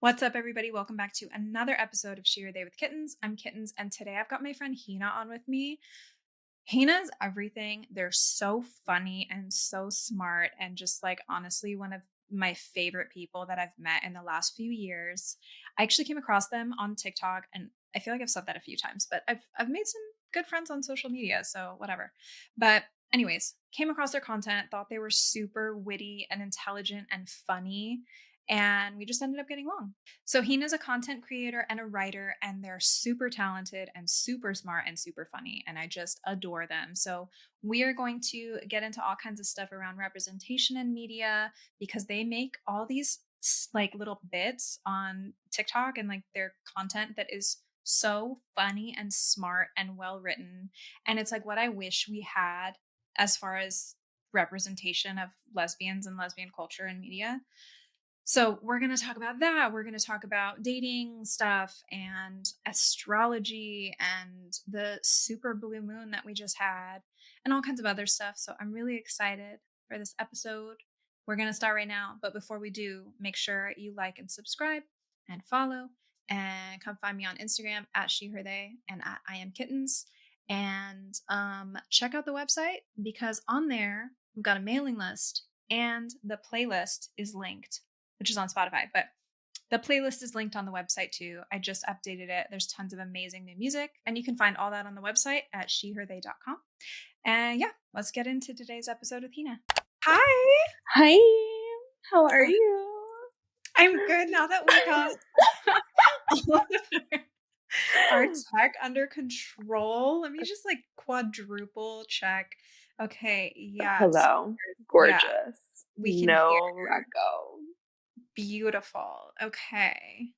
What's up, everybody? Welcome back to another episode of She or They with Kittens. I'm Kittens, and today I've got my friend Hina on with me. Hina's everything. They're so funny and so smart, and just like honestly, one of my favorite people that I've met in the last few years. I actually came across them on TikTok, and I feel like I've said that a few times, but I've made some good friends on social media, so whatever. But anyways, came across their content, thought they were super witty and intelligent and funny. And we just ended up getting along. So Hina's a content creator and a writer, and they're super talented and super smart and super funny. And I just adore them. So we are going to get into all kinds of stuff around representation in media because they make all these like little bits on TikTok and like their content that is so funny and smart and well written. And it's like what I wish we had as far as representation of lesbians and lesbian culture in media. So we're going to talk about that. We're going to talk about dating stuff and astrology and the super blue moon that we just had and all kinds of other stuff. So I'm really excited for this episode. We're going to start right now. But before we do, make sure you like and subscribe and follow and come find me on Instagram at she, her, they, and at I am kittens. And check out the website because on there, we've got a mailing list and the playlist is linked, which is on Spotify, but the playlist is linked on the website too. I just updated it. There's tons of amazing new music, and you can find all that on the website at sheherthey.com. And yeah, let's get into today's episode with Hina. Hi. Hi, how are you? I'm good now that we got our tech under control. Let me just like quadruple check. Okay, yes. Hello, Yeah, gorgeous. we can No hear. echo. Beautiful. Okay.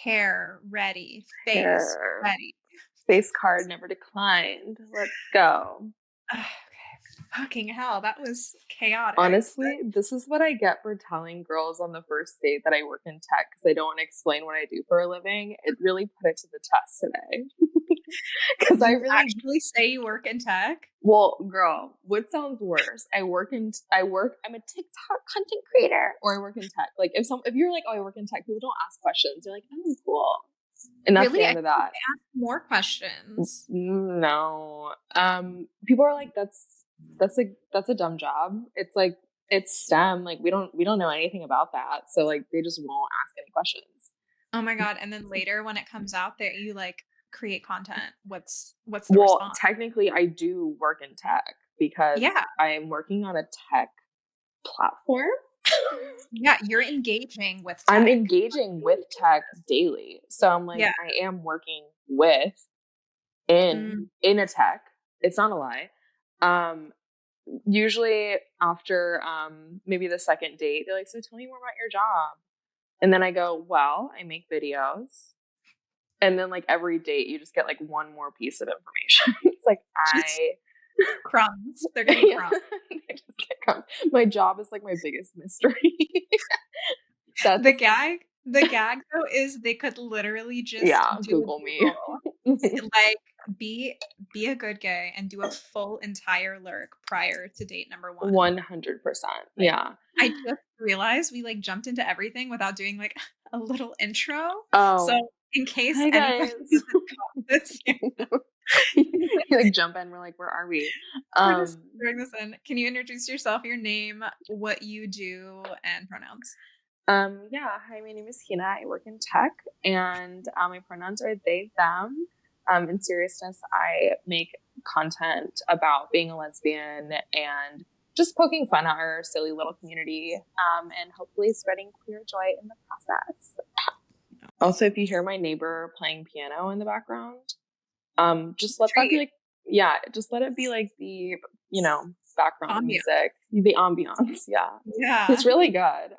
Hair ready. Face Hair. ready. Face card never declined. Let's go. Okay. Fucking hell. That was chaotic. Honestly, this is what I get for telling girls on the first date that I work in tech because I don't want to explain what I do for a living. It really put it to the test today. Because I really actually say you work in tech? Well, girl, what sounds worse? I'm a TikTok content creator or I work in tech. Like if you're like, oh, I work in tech, people don't ask questions. They're like, oh, cool. And that's Really? the end of that. Ask more questions. No. People are like, that's a dumb job. It's like it's STEM. Like we don't know anything about that. So like they just won't ask any questions. Oh my God. And then later when it comes out that you like create content, what's the Well, response? technically I do work in tech because Yeah. I'm working on a tech platform. Yeah, you're engaging with tech. I'm engaging with tech daily. So I'm like, Yeah. I am working with in a tech. It's not a lie. Usually after maybe the second date, they're like, so tell me more about your job. And then I go, well, I make videos. And then like every date you just get like one more piece of information. It's like crumbs. They're getting crumbs. I just get crumbs. My job is like my biggest mystery. The gag though is they could literally just do Google me. like be a good gay and do a full entire lurk prior to date number 1. 100%. Yeah. I just realized we like jumped into everything without doing like a little intro. Oh. So in case hi guys. this, You like jump in, we're like, where are we? we're just throwing this in. Can you introduce yourself, your name, what you do, and pronouns? Yeah. Hi, my name is Hina. I work in tech, and my pronouns are they, them. In seriousness, I make content about being a lesbian and just poking fun at our silly little community, and hopefully spreading queer joy in the process. Also, if you hear my neighbor playing piano in the background, just let that be like, just let it be like the, background music, the ambiance. Yeah. He's really good.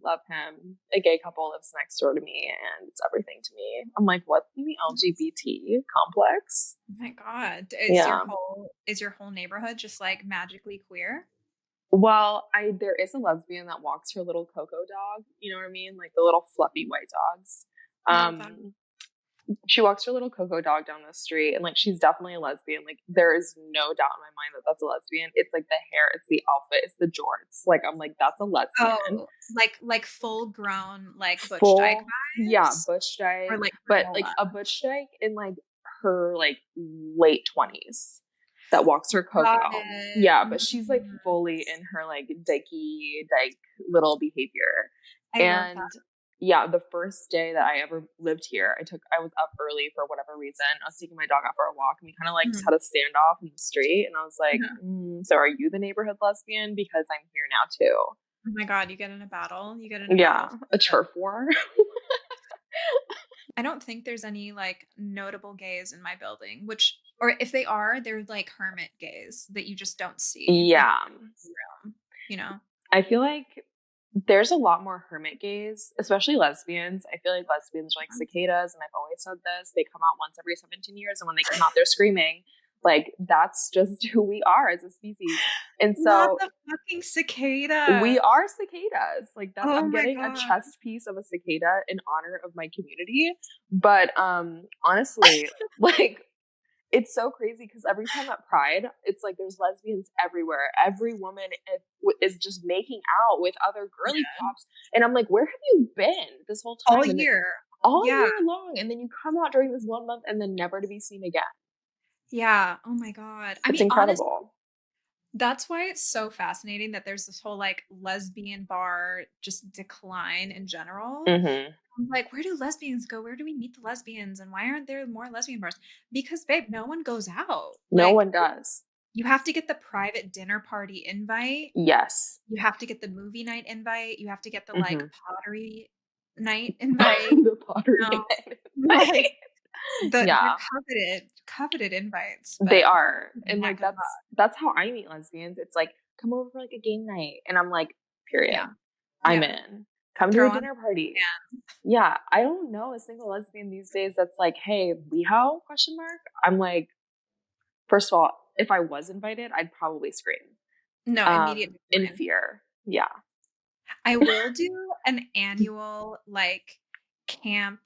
Love him. A gay couple lives next door to me and it's everything to me. I'm like, what's in the LGBT complex? Oh my God. Is your whole neighborhood just like magically queer? Well, there is a lesbian that walks her little Coco dog. You know what I mean? Like the little fluffy white dogs. She walks her little Coco dog down the street, and like she's definitely a lesbian. Like there is no doubt in my mind that that's a lesbian. It's like the hair, it's the outfit, it's the jorts. Like I'm like that's a lesbian. Oh, like full grown like Butch Dyke Full, yeah, vibes Butch or Dyke, like but like granola? a Butch Dyke in like her like late 20s that walks her Got Coco. it. Yeah, but she's like Mhm. fully in her like dykey dyke little behavior. I love that. And yeah, the first day that I ever lived here, I was up early for whatever reason. I was taking my dog out for a walk, and we kind of like just Mhm. had a standoff in the street. And I was like, Yeah. so are you the neighborhood lesbian? Because I'm here now too. Oh my god, you get in a battle. You get in a battle Yeah, for a it. turf war. I don't think there's any like notable gays in my building, which or if they are, they're like hermit gays that you just don't see in Yeah. the room, you know? I feel like there's a lot more hermit gays, especially lesbians. I feel like lesbians are like cicadas, and I've always said this. They come out once every 17 years, and when they come out, they're screaming. Like, that's just who we are as a species. And Not so the fucking cicada. we are cicadas. Like that Oh I'm my getting a god. chest piece of a cicada in honor of my community. But honestly, like it's so crazy because every time at Pride, it's like there's lesbians everywhere. Every woman is just making out with other girly Yeah. pops, and I'm like, where have you been this whole All time? And then year. all Yeah. year long, and then you come out during this 1 month, and then never to be seen again. Yeah. Oh my god. I It's mean, honestly, incredible. that's why it's so fascinating that there's this whole like lesbian bar just decline in general. Hmm. I'm like, where do lesbians go? Where do we meet the lesbians? And why aren't there more lesbian bars? Because, babe, no one goes out. No Like, one does. you have to get the private dinner party invite. Yes. You have to get the movie night invite. You have to get the like Hmm. pottery night invite. The pottery You know, night. like the Yeah. coveted invites, They but are. And not like good luck. that's how I meet lesbians. It's like, come over for like a game night. And I'm like, Yeah, period. I'm yeah. in. Come to a Throw on. dinner party. Yeah. Yeah. I don't know a single lesbian these days that's like, hey, WeHo? Question mark. I'm like, first of all, if I was invited, I'd probably scream. No, immediate In decline. fear. Yeah. I will do an annual like camp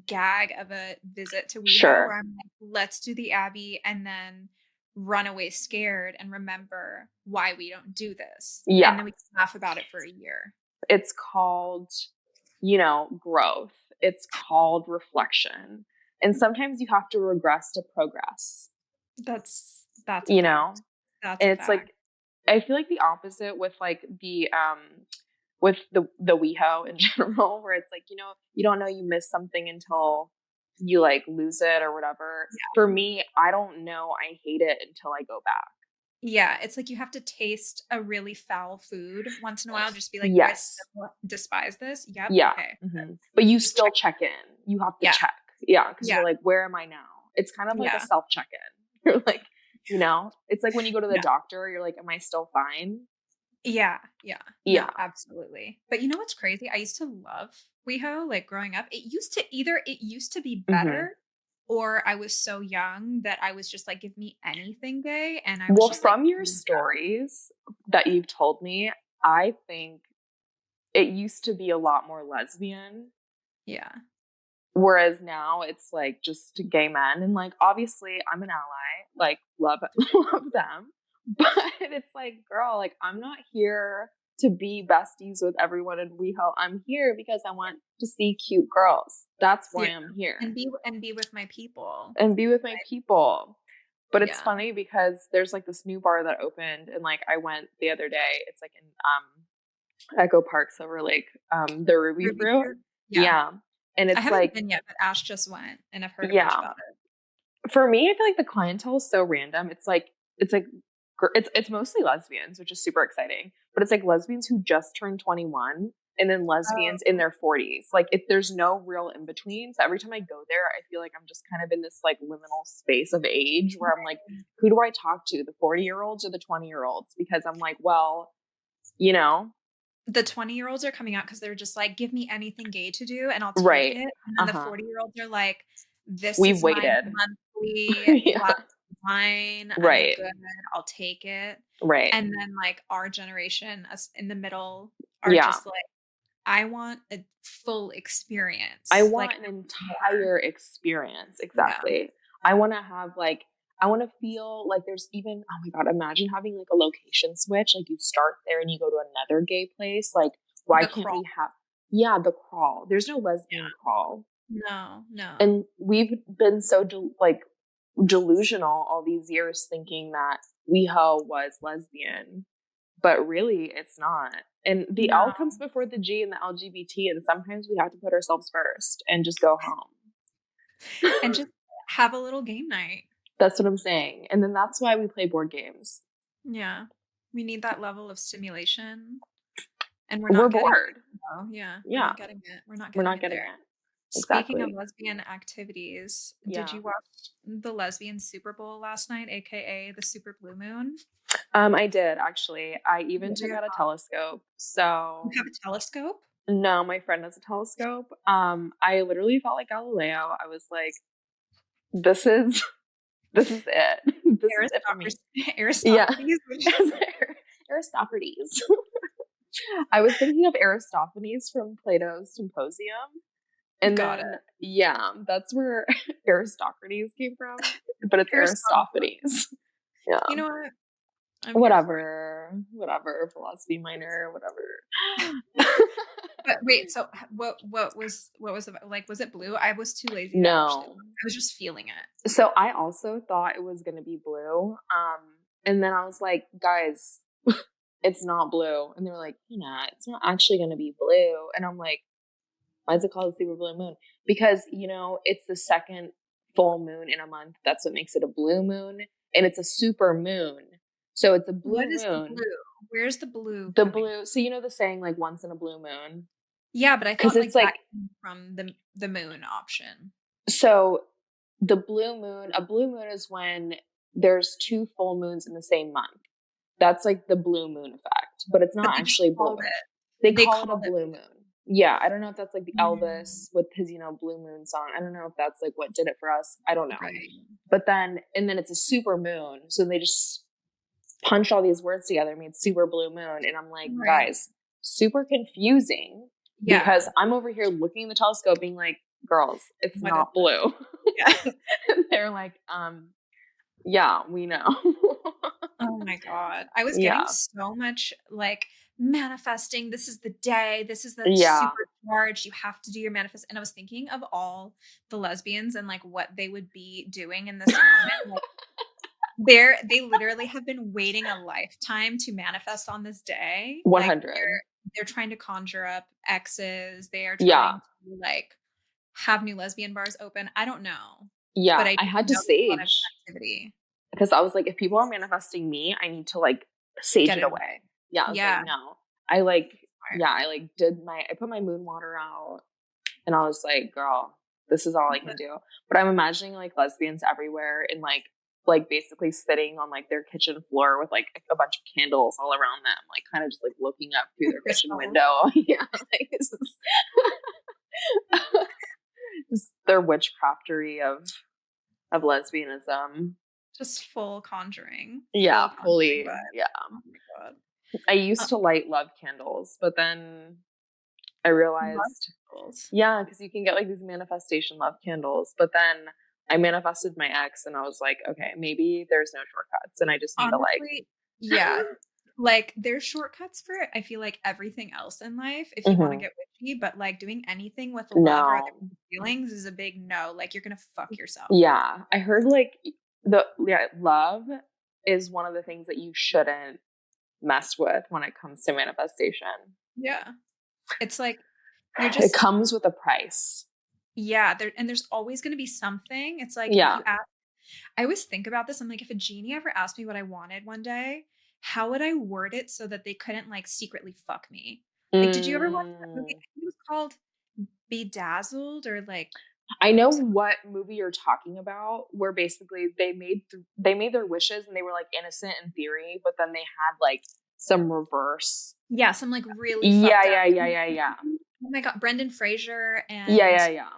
gag of a visit to WeHo where Sure. I'm like, let's do the Abbey and then run away scared and remember why we don't do this. And Yeah. then we can laugh about it for a year. It's called, growth. It's called reflection. And sometimes you have to regress to progress, That's a you know? fact. That's And a it's like fact. I feel like the opposite with like the with the WeHo in general, where it's like, you don't know you missed something until you like lose it or whatever. For me, I don't know I hate it until I go back. Yeah, it's like you have to taste a really foul food once in a while, just be like, "Do I Yes. still despise this?" Yep, Yeah. okay. But you Just check. still check in. You have to Yeah, check. Yeah. Because yeah, you're like, where am I now? It's kind of like a yeah, self check in. You're like, it's like when you go to the yeah. doctor, you're like, am I still fine? Yeah, yeah. No, Yeah. absolutely. But you know what's crazy? I used to love WeHo, like, growing up. It used to be Hmm. better, or I was so young that I was just like, "Give me anything gay," and I was Well, just like, from your "Here we go." stories that you've told me, I think it used to be a lot more lesbian, Yeah. whereas now it's like just gay men. And like, obviously, I'm an ally, like, love, love them. But it's like, girl, like, I'm not here to be besties with everyone in WeHo. I'm here because I want to see cute girls. That's why Yeah. I'm here And be with my people. and be with my people. But it's Yeah. funny because there's like this new bar that opened, and like I went the other day. It's like in Echo Park, Silver Lake, the Ruby Ruby Fruit. fruit? Yeah. Yeah. And I it's haven't like, been yet, but Ash just went, and I've heard a bunch yeah. about it. For me, I feel like the clientele is so random. It's like it's mostly lesbians, which is super exciting. But it's like lesbians who just turned 21, and then lesbians in Oh. their 40s. Like if there's no real in between. So every time I go there, I feel like I'm just kind of in this like liminal space of age where I'm like, who do I talk to? The 40-year-olds or the 20-year-olds? Because I'm like, well, you know, The 20-year-olds are coming out because 'cause they're just like, "Give me anything gay to do, and I'll take right. it." And then the Uh-huh. 40-year-olds are like, "This We've is my waited. monthly Yeah. glass of wine. I'm Right. good. I'll take it." Right. And then, like, our generation, us in the middle, are Yeah. just like, I want a full I experience. want Like an more. entire experience. Yeah. Exactly. I want to have like, I want to feel like there's even, oh my God, imagine having like a location switch. Like you start there and you go to another gay place. Like, why The can't crawl. we have, yeah, the crawl. There's no lesbian Yeah. crawl. No, no. And we've been so like delusional all these years thinking that WeHo was lesbian, but really it's not. And the No. L comes before the G and the LGBT, and sometimes we have to put ourselves first and just go home. And just have a little game night. That's what I'm saying. And then that's why we play board games. Yeah. We need that level of stimulation. And we're We're not getting it. bored. Oh, yeah. We're Yeah, not getting it. We're not we're getting not it getting there. it. Speaking of Exactly. lesbian activities, did Yeah. you watch the lesbian Super Bowl last night, aka the Super Blue Moon? I did actually. I even What were took your out a thoughts? telescope. You So have a telescope? no, my friend has a telescope. I literally felt like Galileo. I was like, this is this is it. This is it for me. Yeah. Aristophanes? Aristophanes. I was thinking of Aristophanes from Plato's Symposium. And Got it. then, yeah, that's where Aristocrates came from, but it's Aristotle. Aristophanes. Yeah. You know what? I'm here for it. Whatever, philosophy minor, whatever. But wait, so what was it, like, was it blue? I was too lazy to actually. No. I was just feeling it. So I also thought it was going to be blue. And then I was like, guys, it's not blue. And they were like, nah, it's not actually going to be blue. And I'm like, why is it called a super blue moon? Because, it's the second full moon in a month. That's what makes it a blue moon. And it's a super moon. So it's a What blue is the moon. blue? Where's the blue The coming? blue, so you know the saying like once in a blue moon? Yeah, but I Because thought it's like that like, came from the moon option. so the blue moon, a blue moon is when there's two full moons in the same month. That's like the blue moon effect, but it's But not they just actually blue. called it. They They call it a called it blue moon. Yeah, I don't know if that's like the mm, Elvis with his, blue moon song. I don't know if that's like what did it for us. I don't know. right. But then, and then it's a super moon. So they just punched all these words together, made super blue moon. And I'm like, Right. guys, super confusing because Yeah. I'm over here looking at the telescope being like, girls, it's What is not blue. it? Yeah. And they're like, yeah, we know. Oh my God. I was getting Yeah. so much like manifesting. This is the day. This is the Yeah. supercharged. You have to do your manifest. And I was thinking of all the lesbians and like what they would be doing in this moment. Like they literally have been waiting a lifetime to manifest on this day. Like 100. they're trying to conjure up exes. They are Yeah. trying to like have new lesbian bars open. I don't know. But Yeah. I I do had to know there's a lot of sage activity. because I was like, if people are manifesting me, I need to like sage Get it it away. away. Yeah. I was like, Yeah. no. I like, Smart. yeah, I put my moon water out and I was like, girl, this is all I can do. But I'm imagining like lesbians everywhere and like basically sitting on like their kitchen floor with like a bunch of candles all around them, like kind of just like looking up through their kitchen Crystal. window. Yeah. Like this is just their witchcraftery of lesbianism. Just full conjuring. Yeah, Full conjuring fully. vibes. Yeah. Oh my God. I used Uh, to light love candles, but then I love realized, candles. yeah, because you can get like these manifestation love candles. But then I manifested my ex and I was like, okay, maybe there's no shortcuts and I just need to like, Honestly, yeah. Like there's shortcuts for it. I feel like everything else in life, if you want to mhm, get witchy, but like doing anything with love or other no. people's feelings is a big no. Like you're gonna fuck yourself. Yeah. I heard like love is one of the things that you shouldn't mess with when it comes to manifestation. Yeah. It's like you're It just comes with a price. yeah, there's always gonna be something. It's like if Yeah. you ask I always think about this. I'm like, if a genie ever asked me what I wanted one day, how would I word it so that they couldn't like secretly fuck me? Like, did you ever watch that movie? Mm. I think it was called Bedazzled or like I know some what movie you're talking about, where basically they made their wishes and they were like innocent in theory, but then they had like some reverse. yeah, some like really Yeah, fucked up. yeah, yeah, yeah, yeah, Oh my God, Brendan Fraser yeah, and yeah, yeah.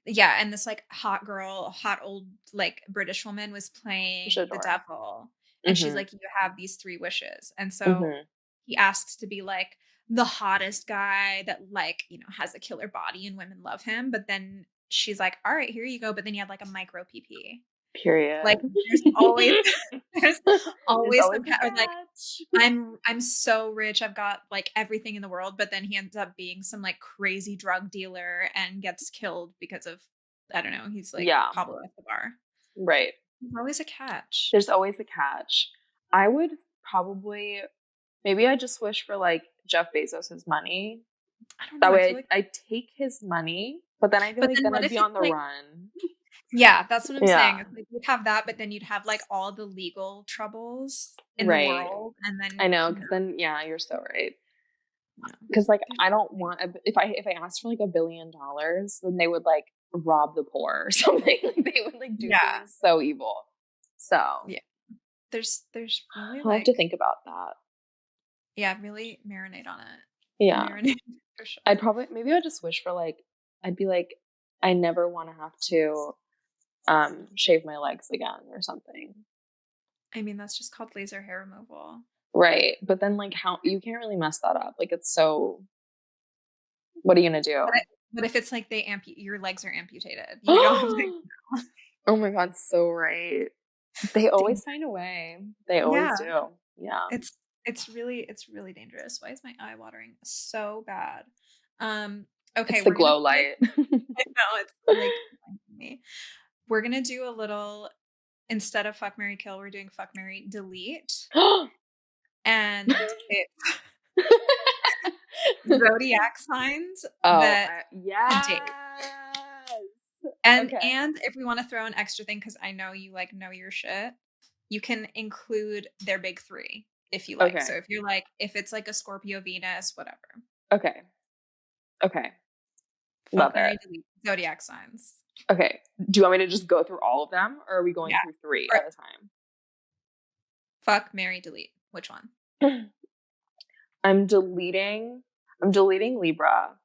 yeah, and this like hot girl, hot old like British woman was playing the Sure. devil, and she's Mhm. like, "You have these 3 wishes," and so Mhm. he asks to be like the hottest guy that like, has a killer body and women love him, but then she's like, "All right, here you go." But then you have like a micro PP. Like Period. there's always there's There's always always some a kind or like catch. I'm so rich, I've got like everything in the world, but then he ends up being some like crazy drug dealer and gets killed because of I don't know, he's like Yeah, Pablo Escobar. right. There's always a catch. There's always a catch. I would probably maybe I just wish for like Jeff Bezos's money. I don't know, That I feel way like I take his money, but then I feel but like then then what I'd if be on it's the like run. yeah, that's what I'm saying. Yeah, It's like you'd have that, but then you'd have like all the legal troubles in the right. world and I then know, no, because then yeah, you're so right. no. Because like There's I don't nothing. want if I asked for like $1 billion, then they would like rob the poor or something. Like they would like do Yeah. something so evil. So Yeah. There's really I'll have to like think about that. yeah, really marinate on it. Yeah, Marinate for I'd sure. probably maybe I'd just wish for like I'd be like I never want to have to shave my legs again or something. I mean, that's just called laser hair removal. Right. But then like how you can't really mess that up. Like it's so what are you gonna do? What if it's like your legs are amputated? You don't have legs now. Oh my god, so right. They always Dangerous. find a way. They always Yeah. do. Yeah. It's it's really dangerous. Why is my eye watering so bad? Okay, It's the we're gonna glow light. I know it's like me. We're gonna do a little instead of fuck Mary kill, we're doing fuck Mary delete. And it's zodiac signs that Yes. date. And Okay. if we want to throw an extra thing, because I know you like know your shit, you can include their big three if you like. So Okay. if you're like, if it's like a Scorpio Venus, whatever. Okay. Okay. Love Fuck it. Mary delete zodiac signs. Okay. Do you want me to just go through all of them or are we going Yeah. through three Or at a fuck Mary delete. Which one? time? I'm deleting Libra.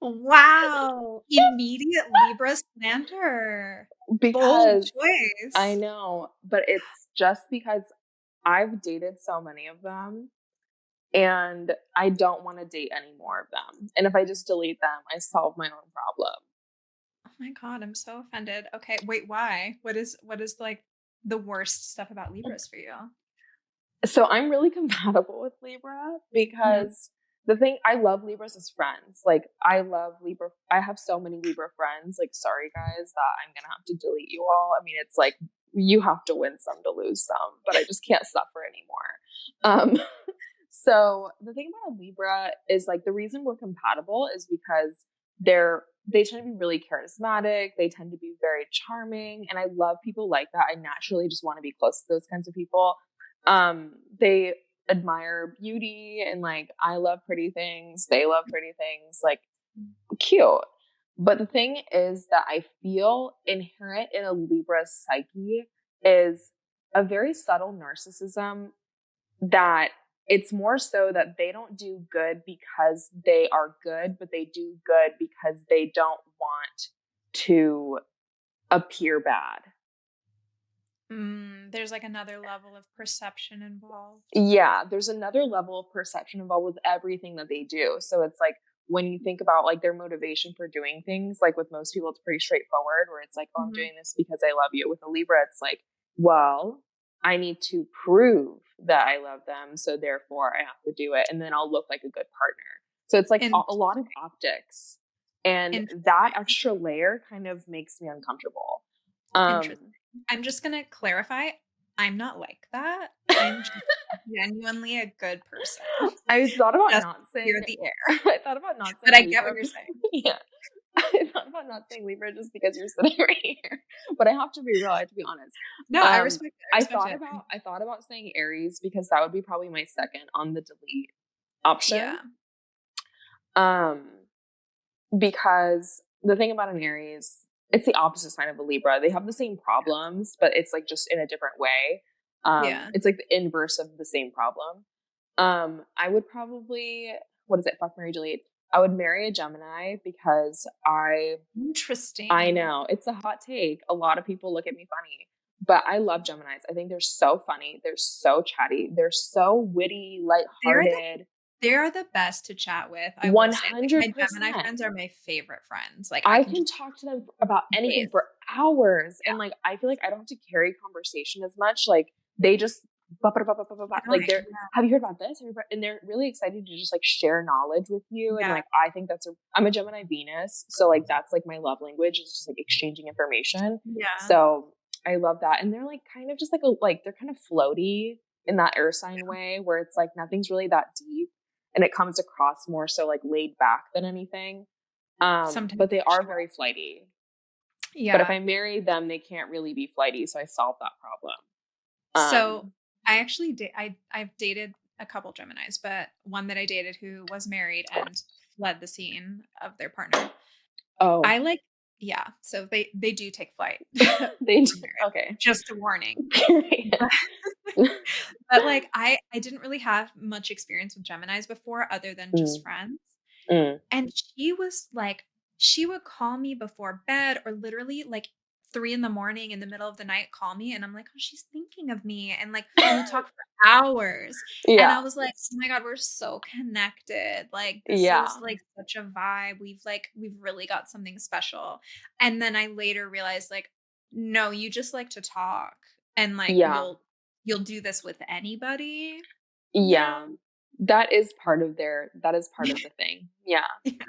Wow. Immediate Libra slander. Bold Because I choice. know, but it's just because I've dated so many of them and I don't want to date any more of them. And if I just delete them, I solve my own problem. Oh my god, I'm so offended. Okay, wait, why? What is like the worst stuff about Libras for you? So I'm really compatible with Libra Mhm. because the thing I love Libras as friends. Like I love Libra. I have so many Libra friends. Like sorry guys that I'm gonna have to delete you all. I mean it's like you have to win some to lose some, but I just can't suffer anymore. So the thing about a Libra is like the reason we're compatible is because they tend to be really charismatic. They tend to be very charming, and I love people like that. I naturally just want to be close to those kinds of people. They admire beauty and like I love pretty things. They love pretty things. Like cute. But the thing is that I feel inherent in a Libra psyche is a very subtle narcissism that it's more so that they don't do good because they are good, but they do good because they don't want to appear bad. There's like another level of perception involved. Yeah, there's another level of perception involved with everything that they do. So it's like when you think about like their motivation for doing things, like with most people, it's pretty straightforward where it's like, oh, I'm Mhm. doing this because I love you. With a Libra, it's like, well, I need to prove that I love them. So therefore I have to do it. And then I'll look like a good partner. So it's like a lot of Interesting. optics. And that Interesting. extra layer kind of makes me uncomfortable. Interesting. Um, I'm just gonna clarify. I'm not like that. I'm just genuinely a good person. I thought about Just not clear saying the air. I thought about not But saying I get what Libra. you're saying. Yeah. I thought about not saying Libra just because you're sitting right here. But I have to be real, I have to be honest. No, I respect it. I respect it. I thought about saying Aries because that would be probably my second on the delete option. Yeah. Um because the thing about an Aries, it's the opposite sign of a Libra. They have the same problems, but it's like just in a different way. Yeah. It's like the inverse of the same problem. I would probably what is it? Fuck Mary delete. I would marry a Gemini because I Interesting. know it's a hot take. A lot of people look at me funny, But I love Geminis. I think they're so funny. They're so chatty. They're so witty, lighthearted. They're the best to chat with. I will say, like, my Gemini 100%. friends are my favorite friends. Like, I I can can just talk to them about anything days. for hours. And Yeah, like, I feel like I don't have to carry conversation as much. Like, they just, like, going. they're, have you heard about this? And they're really excited to just like share knowledge with you. And Yeah, like, I think I'm a Gemini Venus. So like, that's like my love language is just like exchanging information. yeah. So I love that. And they're like kind of just like they're kind of floaty in that air sign way where it's like nothing's really that deep and it comes across more so like laid back than anything. Sometimes But they for are sure. very flighty. But if Yeah. I marry them, they can't really be flighty, so I solved that problem. So Um, I actually I've dated a couple Geminis, but one that I dated who was married and fled the scene of their partner. oh, I like, yeah, so they do take flight they for marriage. okay. Just a warning. Period. But like I didn't really have much experience with Geminis before other than just Mm, friends. mm. And she was like, she would call me before bed or literally like 3 in the morning in the middle of the night, call me. And I'm like, oh, she's thinking of me. And like, we would talk for hours. And I Yeah, was like, oh my God, we're so connected. Like, this yeah, is like such a vibe. We've really got something special. And then I later realized, like, no, you just like to talk and like, yeah, you'll do this with anybody, you yeah. know? That is part of the thing. Yeah.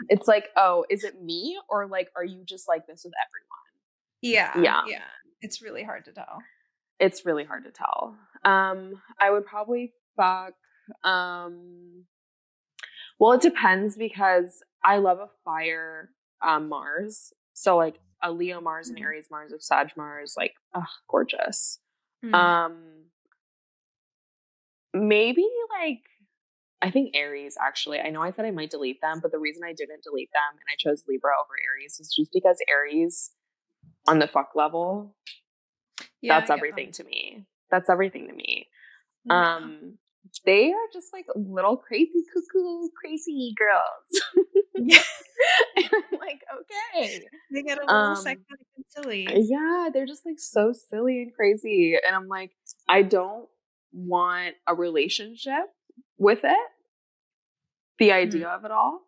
It's like, oh, is it me or like are you just like this with everyone? Yeah, Yeah. yeah. It's really hard to tell. It's really hard to tell. I would probably fuck well, it depends because I love a fire Mars. So like a Leo Mars and Mhm. Aries Mars of Sag Mars, like gorgeous. Mm. Um maybe like I think Aries actually. I know I said I might delete them, but the reason I didn't delete them and I chose Libra over Aries is just because Aries on the fuck level, Yeah, that's I get that. everything to me. That's everything to me. Yeah. Um they are just like little crazy cuckoo crazy girls. Yeah. And I'm like, okay. They get a little Um, psychotic and silly. yeah, they're just like so silly and crazy. And I'm like, I don't want a relationship with it, the Mm. idea of it all.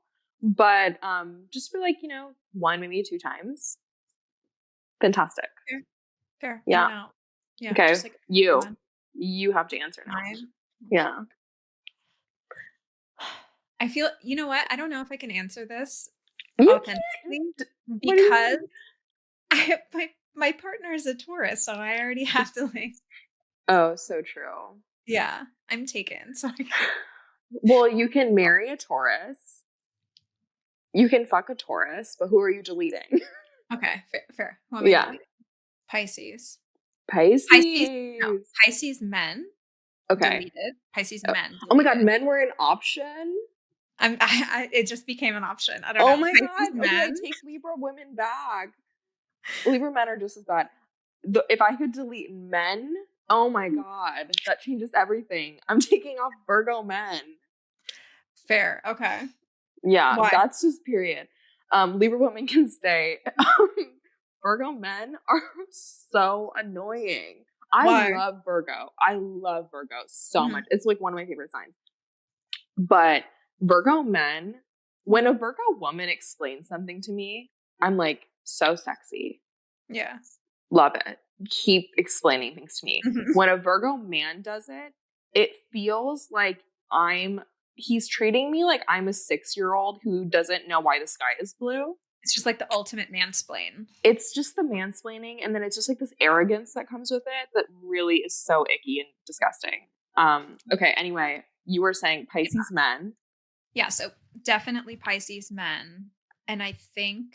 But just for like, one, maybe two times. Fantastic. Fair, fair, in Yeah. and out. Yeah, Okay. just like a You. woman. You have to answer now. Mine. Yeah. I feel, you know what? I don't know if I can answer this You authentically can't. What do you because mean? my partner is a Taurus, so I already have to like, Oh, so true. yeah, I'm taken. So I can't. Well, you can marry a Taurus. You can fuck a Taurus, but who are you deleting? Okay, fair, fair. Who am I Yeah. deleting? Pisces. Pisces, no, Pisces. Pisces men Okay. deleted. Pisces Oh, men oh my God, deleted. men were an option? It just became an option. I don't Oh know. my Pisces God. Okay, I men. take Libra women back. Libra men are just as bad. If I could delete men, oh my God, that changes everything. I'm taking off Virgo men. Fair. Okay. Yeah, Why? that's just period. Libra women can stay. Virgo men are so annoying. I Why? love Virgo. I love Virgo so Mhm. much. It's like one of my favorite signs. But Virgo men, when a Virgo woman explains something to me, I'm like, so sexy. Yeah. Love it. Keep explaining things to me. Mhm. When a Virgo man does it, it feels like he's treating me like I'm a 6-year-old who doesn't know why the sky is blue. It's just like the ultimate mansplain. It's just the mansplaining, and then it's just like this arrogance that comes with it that really is so icky and disgusting. Okay, anyway, you were saying Pisces men. Yeah. So definitely Pisces men. And I think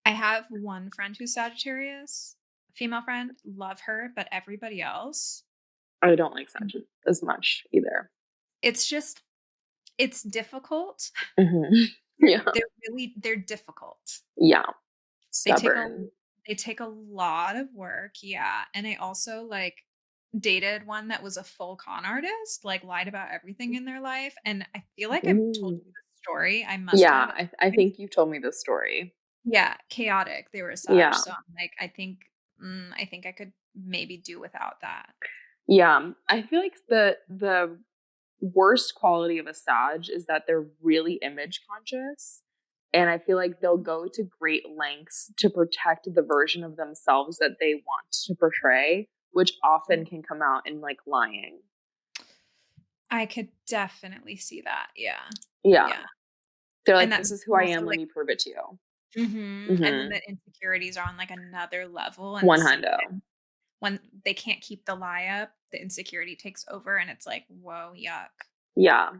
I have one friend who's Sagittarius, female friend, love her, but everybody else, I don't like Sag as much either. it's just, it's difficult. Mm-hmm. Yeah. They're difficult. Yeah. They take a Stubborn. they take a lot of work, yeah, and I also, like, dated one that was a full con artist, like, lied about everything in their life, and I feel like I've told Ooh. you this story, I must Yeah, have at I some point. think you've told me this story. Yeah, chaotic, they were a Sag, Yeah. so I'm like, I think I think I could maybe do without that. Yeah. I feel like the worst quality of a Sag is that they're really image conscious. And I feel like they'll go to great lengths to protect the version of themselves that they want to portray, which often can come out in like lying. I could definitely see that. Yeah. Yeah. Yeah. They're And like, that this is who I also am. Let like me prove it to you. and then Mm-hmm. the insecurities are on like another level and One sometimes hundo. when they can't keep the lie up, the insecurity takes over and it's like, "Whoa, yuck." Yeah.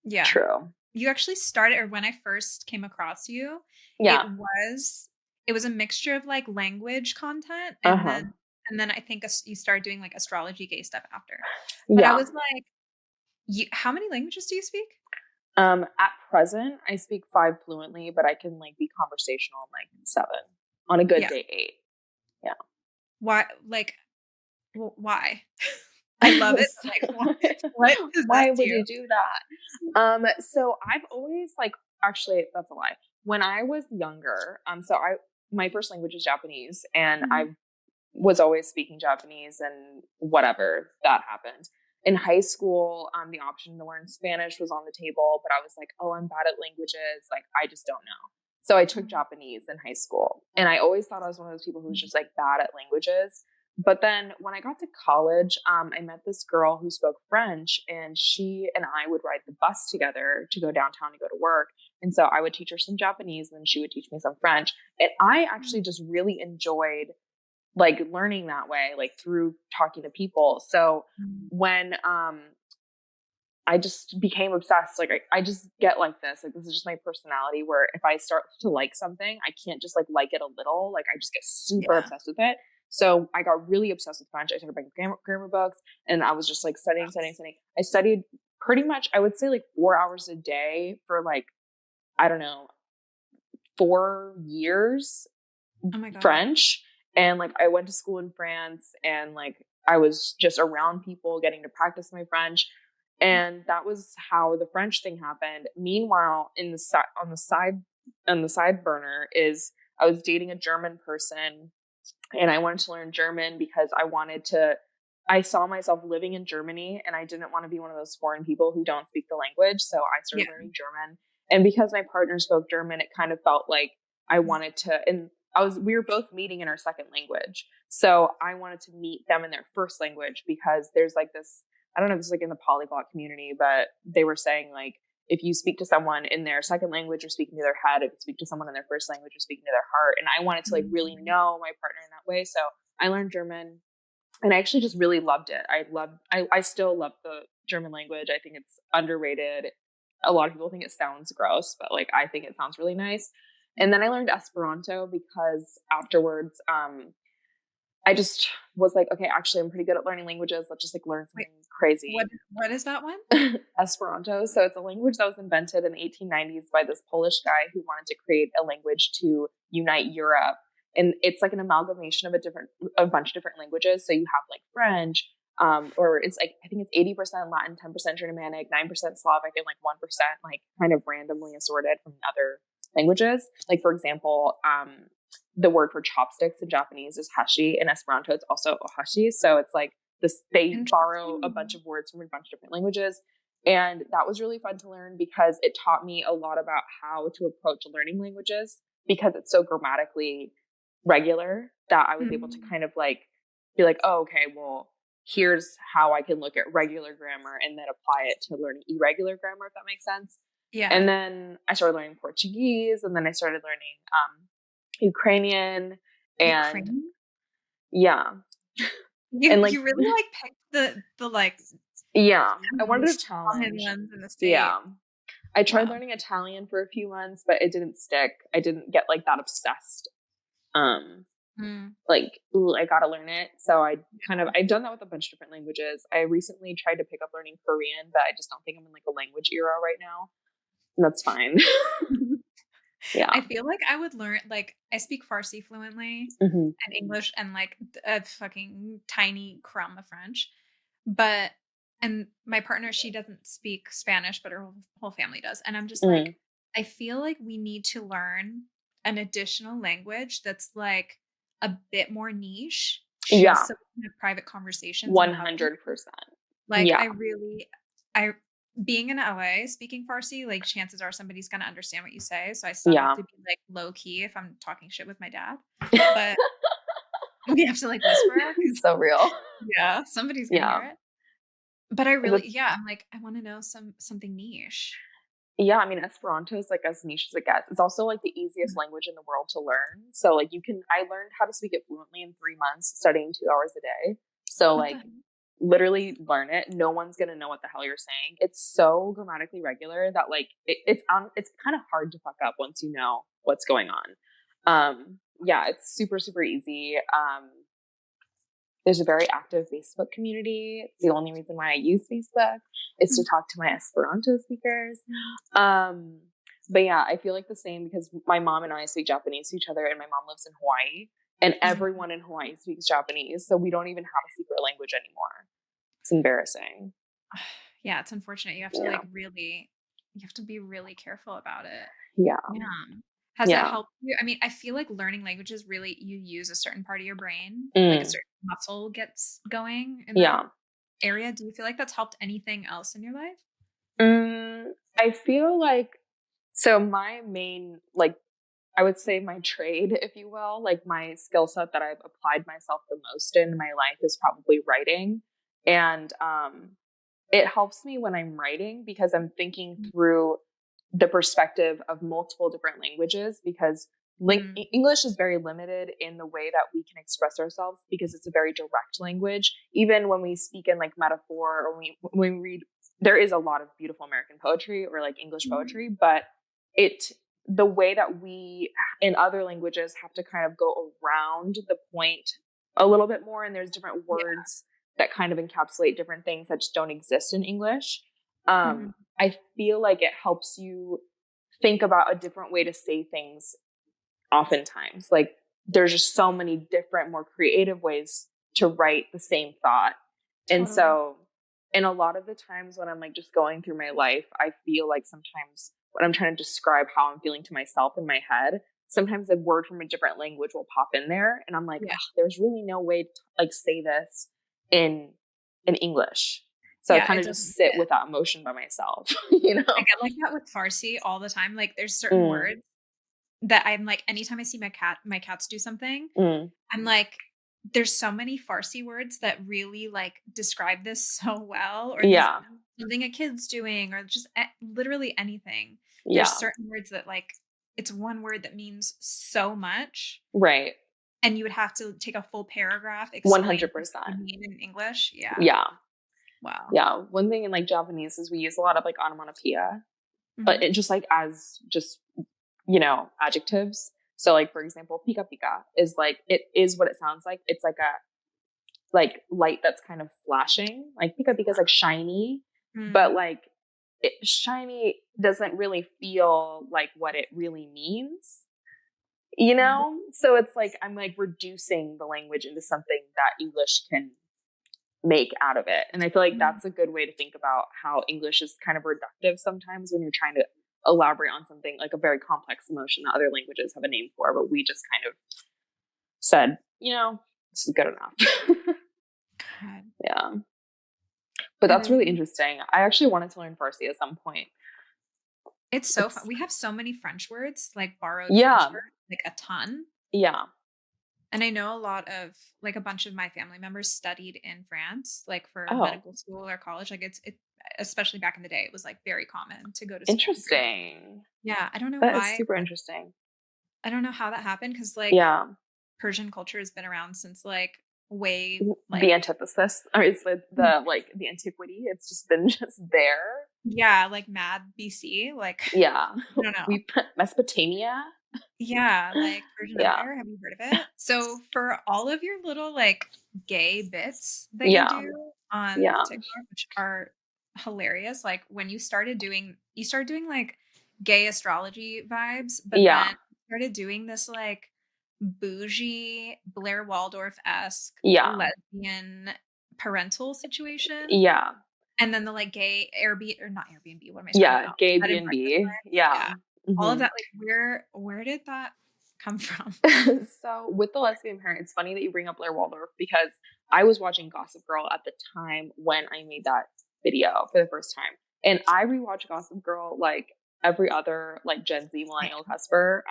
Yeah. True. You actually started or when I first came across you, it Yeah. was it was a mixture of, like, language content Uh-huh. and then I think as you started doing, like, astrology gay stuff after. But I Yeah. was like, "You how many languages do you speak?" At present, I speak 5 fluently, but I can like be conversational in like 7. On a good Yeah. day, 8. Yeah. Why like, why? I love it, but, like, what Why possessed would you? you do that? So I've always like actually that's a lie. When I was younger, my first language is Japanese, and I Mhm. was always speaking Japanese and whatever that happened. In high school, the option to learn Spanish was on the table, but I was like, oh, I'm bad at languages. Like, I just don't know. So I took Mhm. Japanese in high school. And I always thought I was one of those people who was just like bad at languages. But then when I got to college, I met this girl who spoke French, and she and I would ride the bus together to go downtown to go to work. And so I would teach her some Japanese, and then she would teach me some French. And I actually just really enjoyed like learning that way, like through talking to people. So Mhm. when I just became obsessed, like I just get like this. Like this is just my personality where if I start to like something, I can't just like it a little. Like I just get super Yeah. obsessed with it. So I got really obsessed with French. I started buying grammar books, and I was just like studying. I studied pretty much, I would say like 4 hours a day for like, I don't know, 4 years Oh my god. French. And like I went to school in France, and like I was just around people getting to practice my French. And that was how the French thing happened. Meanwhile, on the side burner is I was dating a German person, and I wanted to learn German because I saw myself living in Germany, and I didn't want to be one of those foreign people who don't speak the language. So I Yeah. started learning German. And because my partner spoke German, it kind of felt like I wanted to, and we were both meeting in our second language. So I wanted to meet them in their first language because there's like this, I don't know if it's like in the polyglot community, but they were saying like, if you speak to someone in their second language, you're speaking to their head. If you speak to someone in their first language, you're speaking to their heart. And I wanted to like really Mhm. know my partner in that way. So I learned German, and I actually just really loved it. I still love the German language. I think it's underrated. A lot of people think it sounds gross, but like I think it sounds really nice. And then I learned Esperanto because afterwards, I just was like, okay, actually, I'm pretty good at learning languages. Let's just like learn Wait, something crazy. what is that one? Esperanto. So it's a language that was invented in the 1890s by this Polish guy who wanted to create a language to unite Europe. And it's like an amalgamation of a bunch of different languages. So you have like French, or it's like I think it's 80% Latin, 10% Germanic, 9% Slavic, and like 1% like kind of randomly assorted from other languages. Like for example, the word for chopsticks in Japanese is hashi. In Esperanto, it's also ohashi. So it's like this, they borrow a bunch Interesting. of words from a bunch of different languages. And that was really fun to learn because it taught me a lot about how to approach learning languages because it's so grammatically regular that I was able to Mhm. kind of like be like, oh, okay, well, here's how I can look at regular grammar and then apply it to learning irregular grammar, if that makes sense. Yeah. And then I started learning Portuguese, and then I started learning Ukrainian, and Ukraine? yeah, You and like you really, like, picked the, like, yeah, I wanted a most common challenge. ones in the state. Yeah, I tried Wow. learning Italian for a few months, but it didn't stick. I didn't get like that obsessed. Um, Mm. like, ooh, I gotta learn it. So I've done that with a bunch of different languages. I recently tried to pick up learning Korean, but I just don't think I'm in like a language era right now. And that's fine. I Yeah. feel like I would learn like, I speak Farsi fluently Hmm. and English and, like, a fucking tiny crumb of French, but and my partner, she doesn't speak Spanish, but her whole family does, and I'm just like, Mm. I feel like we need to learn an additional language that's, like, a bit more niche Yeah. just so we can have private conversations in public. 100%. Like, Yeah. I being in LA speaking Farsi, like, chances are somebody's gonna understand what you say, so I still have Yeah. to be, like, low key if I'm talking shit with my dad, but we have to, like, whisper 'cause So real. yeah, somebody's gonna Yeah. hear it. But I The really I'm like, I wanna know something niche. Yeah, I mean, Esperanto is like as niche as it gets. It's also like the easiest Mm. language in the world to learn. So like I learned how to speak it fluently in 3 months, studying 2 hours a day. So What the like heck? literally learn it. No one's gonna know what the hell you're saying. It's so grammatically regular that like it's kind of hard to fuck up once you know what's going on. Yeah, it's super super easy. There's a very active Facebook community. The only reason why I use Facebook is to Mm. talk to my Esperanto speakers. Um, but yeah, I feel like the same because my mom and I speak Japanese to each other, and my mom lives in Hawaii, and Mhm. everyone in Hawaii speaks Japanese, so we don't even have a secret language anymore. It's embarrassing. Yeah, it's unfortunate. You have to, Yeah, like, really you have to be really careful about it. yeah, Yeah. Has it yeah. helped you? I mean, I feel like learning languages really you use a certain part of your brain, like a Mm, certain muscle gets going in that yeah. area. Do you feel like that's helped anything else in your life? I feel like so my main like I would say my trade, if you will, like my skill set that I've applied myself the most in my life is probably writing. And it helps me when I'm writing because I'm thinking through the perspective of multiple different languages because Mm, English is very limited in the way that we can express ourselves because it's a very direct language. Even when we speak in like metaphor or when we read, there is a lot of beautiful American poetry or like English mhm. poetry, but it the way that we in other languages have to kind of go around the point a little bit more, and there's different Yeah. words that kind of encapsulate different things that just don't exist in English. Mhm. I feel like it helps you think about a different way to say things oftentimes. Like there's just so many different, more creative ways to write the same thought. And Totally. so, and a lot of the times when I'm like just going through my life, I feel like sometimes when I'm trying to describe how I'm feeling to myself in my head, sometimes a word from a different language will pop in there. And I'm like, Yeah. there's really no way to like say this in in English. So I Yeah, kind it of doesn't just sit fit. with that emotion by myself, you I know? get like that with Farsi all the time. Like, there's certain Mm, words that I'm like anytime I see my cats do something, mm, I'm like, there's so many Farsi words that really, like, describe this so well, or these yeah, something a kid's doing, or just literally anything. There's yeah, certain words that, like, it's one word that means so much, right. and you would have to take a full paragraph explaining what it 100%. would mean in English. Yeah. Yeah. Wow. Yeah. One thing in like Japanese is we use a lot of like onomatopoeia, but Mhm. it just like as just, you know, adjectives. So like, for example, pika pika is like, it is what it sounds like. It's like a, like light that's kind of flashing. Like pika pika is like shiny, but Mm. like shiny doesn't really feel like what it really means, you know? So it's like, I'm like reducing the language into something that English can make out of it. And I feel like Mm. that's a good way to think about how English is kind of reductive sometimes when you're trying to elaborate on something like a very complex emotion that other languages have a name for, but we just kind of said, you know, this is good enough. God, Yeah. But I that's really really think interesting. I actually wanted to learn Farsi at some point. it's so fun. It's, We have so many French words, like borrowed French yeah, words, like a ton. yeah. And I know a lot of like a bunch of my family members studied in France, like for Oh, medical school or college. Like it especially back in the day, it was like very common to go to school in France. interesting. Yeah, I don't know That is why. super interesting. I don't know how that happened because like Yeah. Persian culture has been around since like way The like antithesis, or is the like the antiquity. It's just been just there. yeah, like mad BC. Like Yeah. I don't know. We Mesopotamia. Yeah, like Persian Yeah. Empire, have you heard of it? So for all of your little, like, gay bits that you Yeah. do on Yeah. TikTok, which are hilarious, like, when you started doing, like, gay astrology vibes, but Yeah. then started doing this, like, bougie, Blair Waldorf-esque Yeah. lesbian parental situation, Yeah. and then the, like, gay Airbnb or not Airbnb, what am I talking Yeah. about? Gay Bed and breakfast B&B. vibes, Yeah. yeah. All of Hmm. that, like, where did that come from? So with the lesbian parent, it's funny that you bring up Blair Waldorf because I was watching Gossip Girl at the time when I made that video for the first time. And I rewatch Gossip Girl like every other like Gen Z millennial cusper.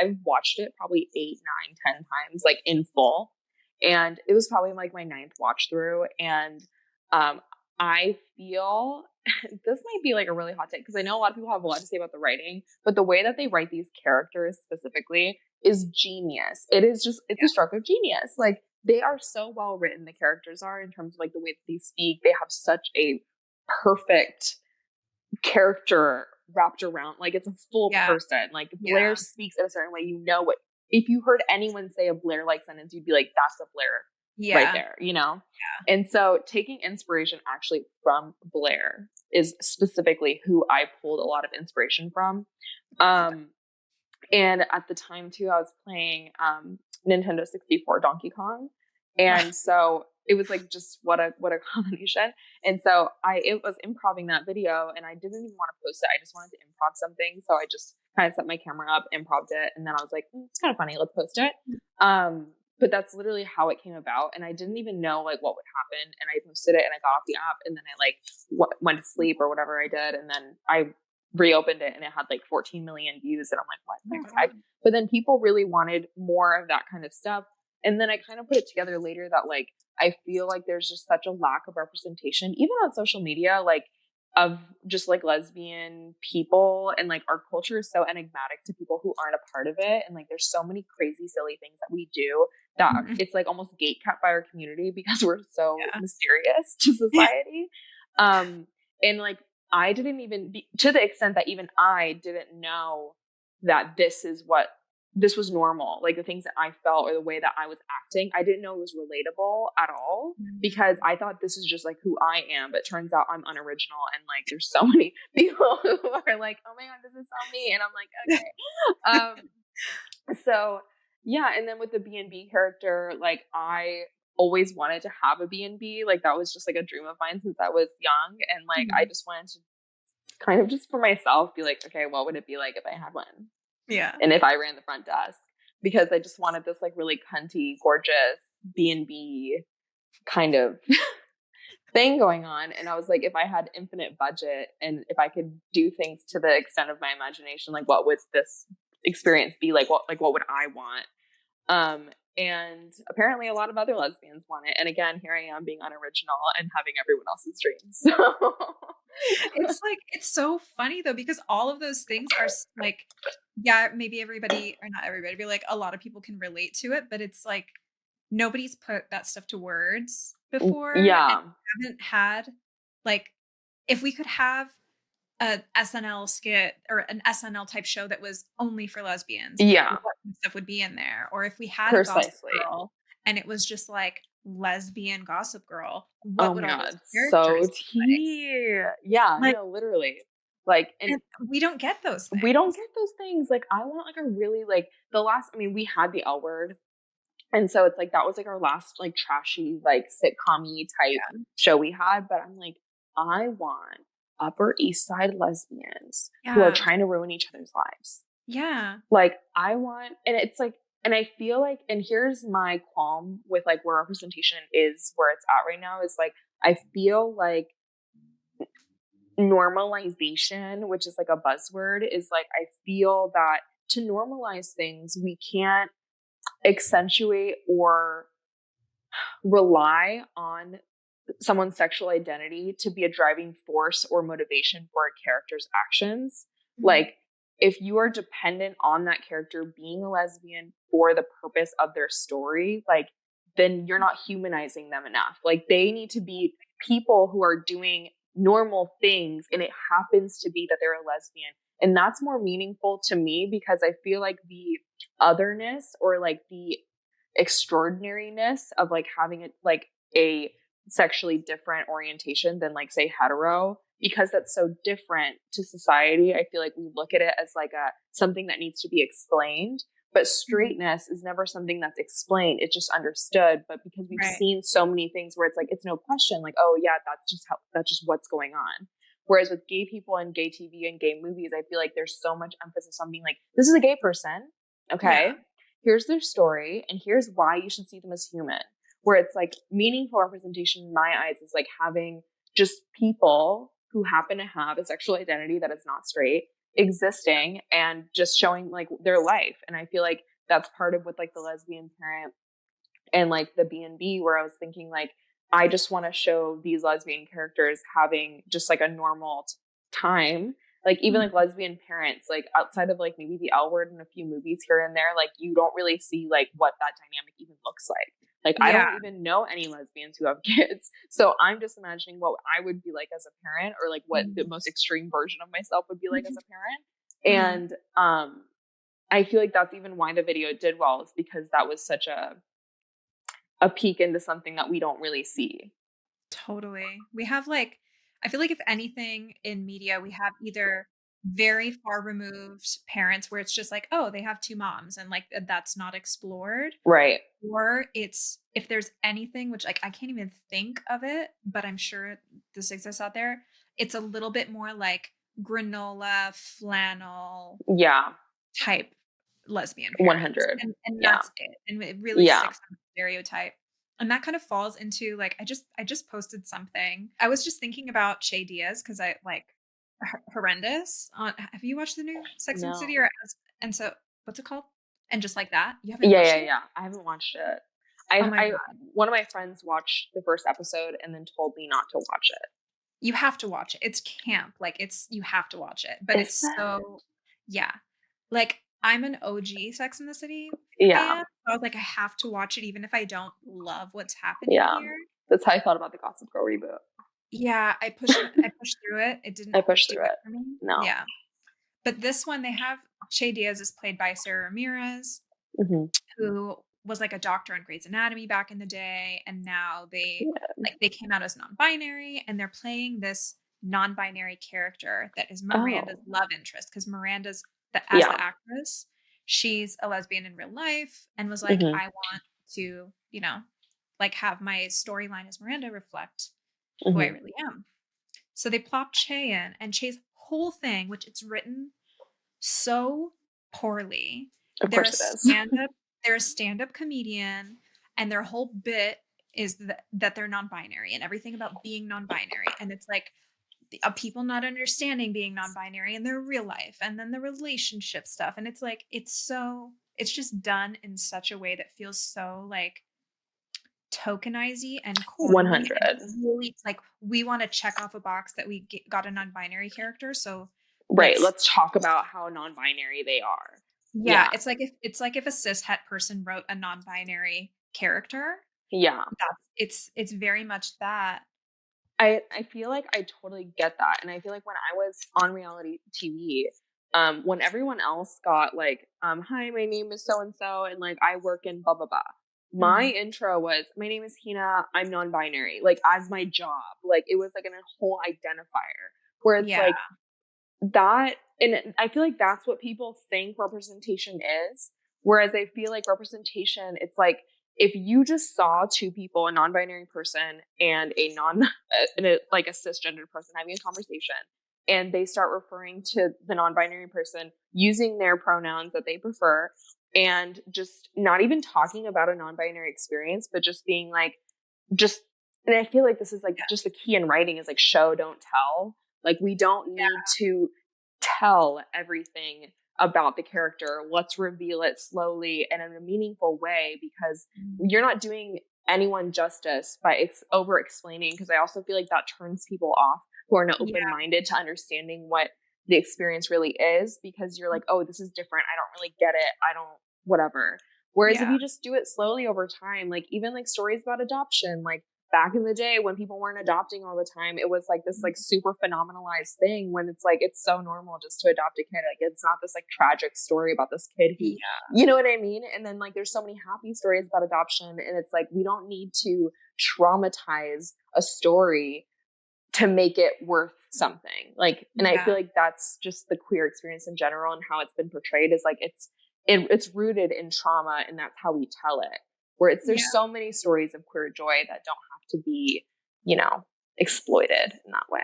I've watched it probably 8, 9, 10 times, like in full. And it was probably like my 9th watch through. And I feel this might be like a really hot take because I know a lot of people have a lot to say about the writing, but the way that they write these characters specifically is genius. It is just, it's a stroke of genius. Like they are so well written, the characters are, in terms of like the way that they speak. They have such a perfect character wrapped around, like it's a full person. Like Blair speaks in a certain way, you know what, if you heard anyone say a Blair like sentence, you'd be like, that's a Blair right there, you know? And so taking inspiration actually from Blair is specifically who I pulled a lot of inspiration from. And at the time too, I was playing Nintendo 64 Donkey Kong. And so it was like just what a combination. And so it was improvising that video and I didn't even want to post it. I just wanted to improv something. So I just kind of set my camera up, improved it, and then I was like, it's kind of funny, let's post it. But that's literally how it came about. And I didn't even know like what would happen. And I posted it and I got off the app and then I like went to sleep or whatever I did. And then I reopened it and it had like 14 million views. And I'm like, what the heck? But then people really wanted more of that kind of stuff. And then I kind of put it together later that like, I feel like there's just such a lack of representation, even on social media, like of just like lesbian people. And like our culture is so enigmatic to people who aren't a part of it. And like, there's so many crazy, silly things that we do that it's like almost gate kept by our community because we're so mysterious to society. And like, I didn't even to the extent that even I didn't know that this was normal. Like the things that I felt or the way that I was acting, I didn't know it was relatable at all because I thought this is just like who I am. But turns out I'm unoriginal and like there's so many people who are like, oh my God, this is so me. And I'm like, okay. So yeah. And then with the B&B character, like I always wanted to have a B&B. Like that was just like a dream of mine since I was young. And like, I just wanted to kind of just for myself be like, okay, what would it be like if I had one? Yeah. And if I ran the front desk, because I just wanted this like really cunty, gorgeous B&B kind of thing going on. And I was like, if I had infinite budget and if I could do things to the extent of my imagination, like what would this experience be like? What would I want? And apparently a lot of other lesbians want it. And again, here I am being unoriginal and having everyone else's dreams. So it's like, it's so funny though, because all of those things are like, yeah, maybe everybody or not everybody, but like a lot of people can relate to it, but it's like nobody's put that stuff to words before. Yeah. And haven't had like, if we could have a SNL skit or an SNL type show that was only for lesbians, yeah, what stuff would be in there? Or if we had a Gossip precisely. Girl and it was just like lesbian Gossip Girl, Oh what would my all God, those so characters look like? tea. Yeah, Like, no, literally. Like, and we don't get those things. we don't get those things. Like, I want like a really like the last. I mean, we had the L Word, and so it's like that was like our last like trashy like sitcom-y type show we had. But I'm like, I want Upper East Side lesbians who are trying to ruin each other's lives. Yeah. Like I want, and it's like, and I feel like, and here's my qualm with like where representation is, where it's at right now is like, I feel like normalization, which is like a buzzword, is like, I feel that to normalize things, we can't accentuate or rely on someone's sexual identity to be a driving force or motivation for a character's actions. Like, if you are dependent on that character being a lesbian for the purpose of their story, like, then you're not humanizing them enough. Like, they need to be people who are doing normal things, and it happens to be that they're a lesbian. And that's more meaningful to me because I feel like the otherness or like the extraordinariness of like having it like a sexually different orientation than like say hetero, because that's so different to society. I feel like we look at it as like a something that needs to be explained, but straightness is never something that's explained, it's just understood. But because we've seen so many things where it's like it's no question, like, oh yeah, that's just what's going on. Whereas with gay people and gay TV and gay movies, I feel like there's so much emphasis on being like, this is a gay person Okay. Yeah. Here's their story, and here's why you should see them as human. Where it's like meaningful representation in my eyes is like having just people who happen to have a sexual identity that is not straight existing and just showing like their life. And I feel like that's part of with like the lesbian parent and like the B&B, where I was thinking like, I just want to show these lesbian characters having just like a normal time. Like even like Mhm. lesbian parents, like outside of like maybe the L Word in a few movies here and there, like you don't really see like what that dynamic even looks like. Like I Yeah. don't even know any lesbians who have kids. So I'm just imagining what I would be like as a parent, or like what the Mhm. most extreme version of myself would be like as a parent. Mhm. And I feel like that's even why the video did well, is because that was such a peek into something that we don't really see. Totally. We have like I feel like if anything in media, we have either very far removed parents where it's just like, oh, they have two moms and like that's not explored. Right. Or it's if there's anything which like I can't even think of it, but I'm sure this exists out there. It's a little bit more like granola flannel Yeah. type lesbian parents, 100. and Yeah. that's it, and it really Yeah. sticks on the stereotype, and that kind of falls into, like I just posted something. I was just thinking about Che Diaz because I like horrendous on have you watched the new Sex and the City No. or and so what's it called? And Just Like That? You haven't Yeah, watched yeah, it? yeah. I haven't watched it. Oh my I god. one of my friends watched the first episode and then told me not to watch it. You have to watch it. It's camp, like, it's you have to watch it, but Is it's that? so yeah. Like, I'm an OG Sex and the City Yeah. fan, so I was like, I have to watch it even if I don't love what's happening Yeah. here. That's how I felt about the Gossip Girl reboot. Yeah, I pushed through it. It didn't I pushed do through it it. for me. No. Yeah. But this one, they have Che Diaz is played by Sarah Ramirez, Hmm. who was like a doctor on Grey's Anatomy back in the day, and now Yeah. they came out as non-binary, and they're playing this non-binary character that is Miranda's Oh. love interest because Miranda's as Yeah. the actress, she's a lesbian in real life and was like, Hmm. I want to, like have my storyline as Miranda reflect who I Hmm. really am. So they plopped Che in, and Che's whole thing, which it's written so poorly. Of They're a course it is. stand-up they're a stand-up comedian, and their whole bit is that they're non-binary and everything about being non-binary, and it's like, people not understanding being non-binary in their real life, and then the relationship stuff, and it's like, it's just done in such a way that feels so, like, tokenizy and corny, and 100. it's really like, we wanna check off a box that we got a non-binary character, so Right. let's Let's talk about how non-binary they are. yeah, Yeah. it's like if a cis het person wrote a non-binary character, Yeah. it's very much that. I feel like I totally get that. And I feel like when I was on reality TV, when everyone else got like, hi, my name is so and so, and like I work in blah blah blah. My Mhm. intro was, my name is Hina, I'm non-binary, like as my job. Like it was like a whole identifier. Where it's Yeah, like that, and I feel like that's what people think representation is. Whereas I feel like representation, it's like if you just saw two people, a non-binary person and a like a cisgendered person having a conversation, and they start referring to the non-binary person using their pronouns that they prefer, and just not even talking about a non-binary experience, but just being like, just, and I feel like this is like yeah, just the key in writing is like show, don't tell. Like we don't yeah, need to tell everything about the character. Let's reveal it slowly and in a meaningful way, because mhm, you're not doing anyone justice by over explaining. Because I also feel like that turns people off who are not open yeah, minded to understanding what the experience really is, because you're like, oh, this is different. I don't really get it. I don't, whatever. Whereas if yeah, you just do it slowly over time, like even like stories about adoption, like back in the day when people weren't adopting all the time, it was like this like mhm, super phenomenalized thing, when it's like it's so normal just to adopt a kid. Like it's not this like tragic story about this kid who, yeah, you know what I mean? And then like there's so many happy stories about adoption, and it's like we don't need to traumatize a story to make it worth something. Like, and I feel yeah, like that's just the queer experience in general and how it's been portrayed, is like it's rooted in trauma, and that's how we tell it. Where it's, yeah, there's so many stories of queer joy that don't have to be, you know, exploited in that way.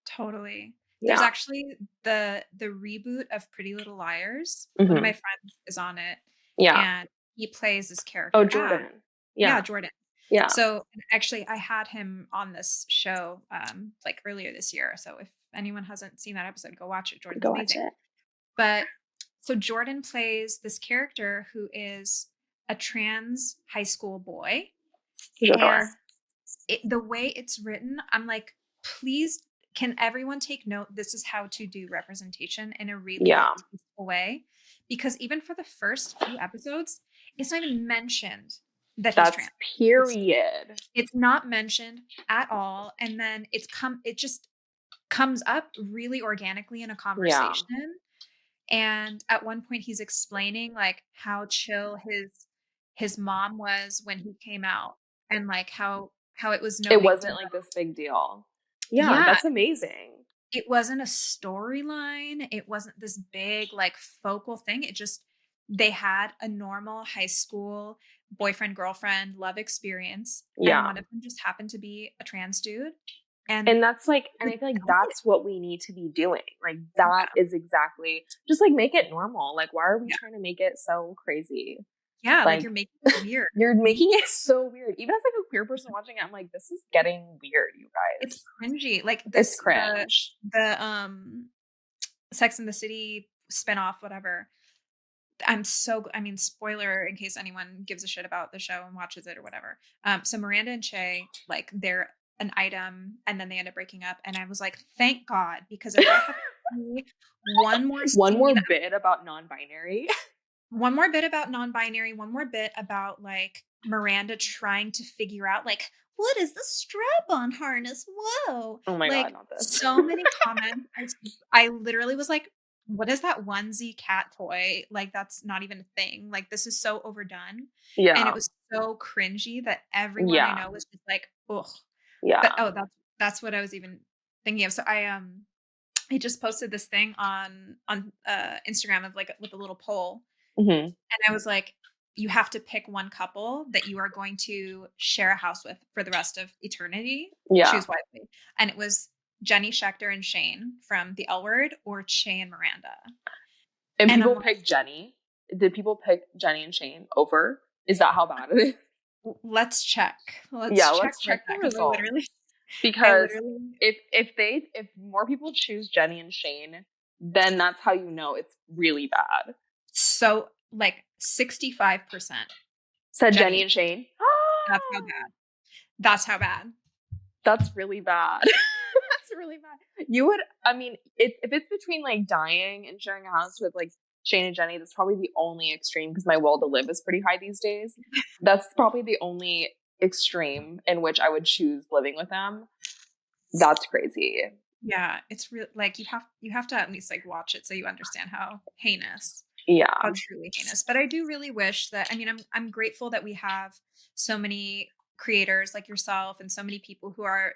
totally. There's Yeah. actually the reboot of Pretty Little Liars. One of my Hmm. friends is on it, Yeah. and he plays this Oh, character, Jordan. yeah, Yeah. Jordan. Yeah. So, actually, I had him on this show, like, earlier this year, so if anyone hasn't seen that episode, go watch it, Jordan's Go watch amazing. it. But so Jordan plays this character who is a trans high school boy, and Sure. the way it's written, I'm like, please, can everyone take note? This is how to do representation in a really like Yeah. tasteful way, because even for the first few episodes, it's not even mentioned that he's That's trans. It's period. it's not mentioned at all, and then it just comes up really organically in a Yeah. conversation. And at one point, he's explaining like how chill his mom was when he came out, and like how it was no It big deal. wasn't like this big deal. Yeah, Yeah, that's amazing. it wasn't a storyline. It wasn't this big like focal thing. It just they had a normal high school boyfriend girlfriend love experience, and Yeah. one of them just happened to be a trans dude. And And that's like, and that I feel like was it. that's what we need to be doing. Like, that is exactly just like make it normal. Like, why are we Yeah, trying to make it so crazy? yeah, like Like, you're making it weird. you're making it so weird. Even as like a queer person watching it, I'm like, this is getting weird, you It's guys. cringy. Like It's this cringe. the Sex and the City spinoff, whatever. I mean, spoiler in case anyone gives a shit about the show and watches it or whatever. So Miranda and Che, like they're an item and then they end up breaking up. And I was like, thank God, because if I have to see one more One more scene, bit about non-binary. one more bit about non-binary, one more bit about like Miranda trying to figure out like what is the strap-on harness? Whoa. Oh my God, Like not this. so many comments. I literally was like, what is that onesie cat toy? Like that's not even a thing. Like this is so overdone. And it Yeah. was so cringy that everyone I Yeah. know was just like, ugh. But Yeah. oh, that's what I was even thinking of. So I just posted this thing on Instagram of like with a little poll, Hmm. and I was like, you have to pick one couple that you are going to share a house with for the rest of eternity. Yeah. Choose wisely. And it was Jenny Schechter and Shane from The L Word or Che and Miranda. And And I'm people like, pick Jenny. Did people pick Jenny and Shane over? Is that how bad it is? let's check. Let's Yeah, check let's right check the now because results. I Because literally, if more people choose Jenny and Shane, then that's how you know it's really bad. so like 65% Said Jenny Jenny. and Shane. That's how bad. That's how bad. That's really bad. That's really bad. You would, I mean, if it's between like dying and sharing a house with like Shane and Jenny, that's probably the only extreme because my will to live is pretty high these days. That's probably the only extreme in which I would choose living with them. That's crazy. Yeah, it's real. Like you have to at least like watch it so you understand how heinous, how Yeah. truly heinous. But I do really wish that. I mean, I'm grateful that we have so many creators like yourself and so many people who are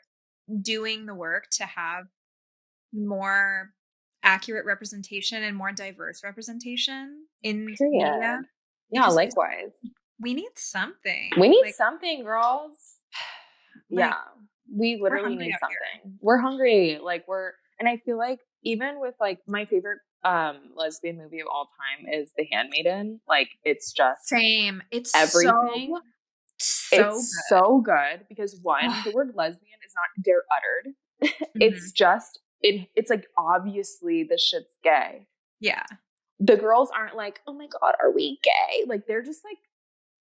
doing the work to have more accurate representation and more diverse representation in media, Period. Yeah, because likewise. we need something. We need something, girls. Yeah, Like we we're literally hungry need out here. something. We're hungry. Like and I feel like even with like my favorite lesbian movie of all time is The Handmaiden. Like it's just Same. It's everything. so It's so good because good. one, the word lesbian is not dare uttered. It's Mhm. just it's like obviously this shit's gay. Yeah. The girls aren't like, oh my God, are we gay? Like they're just like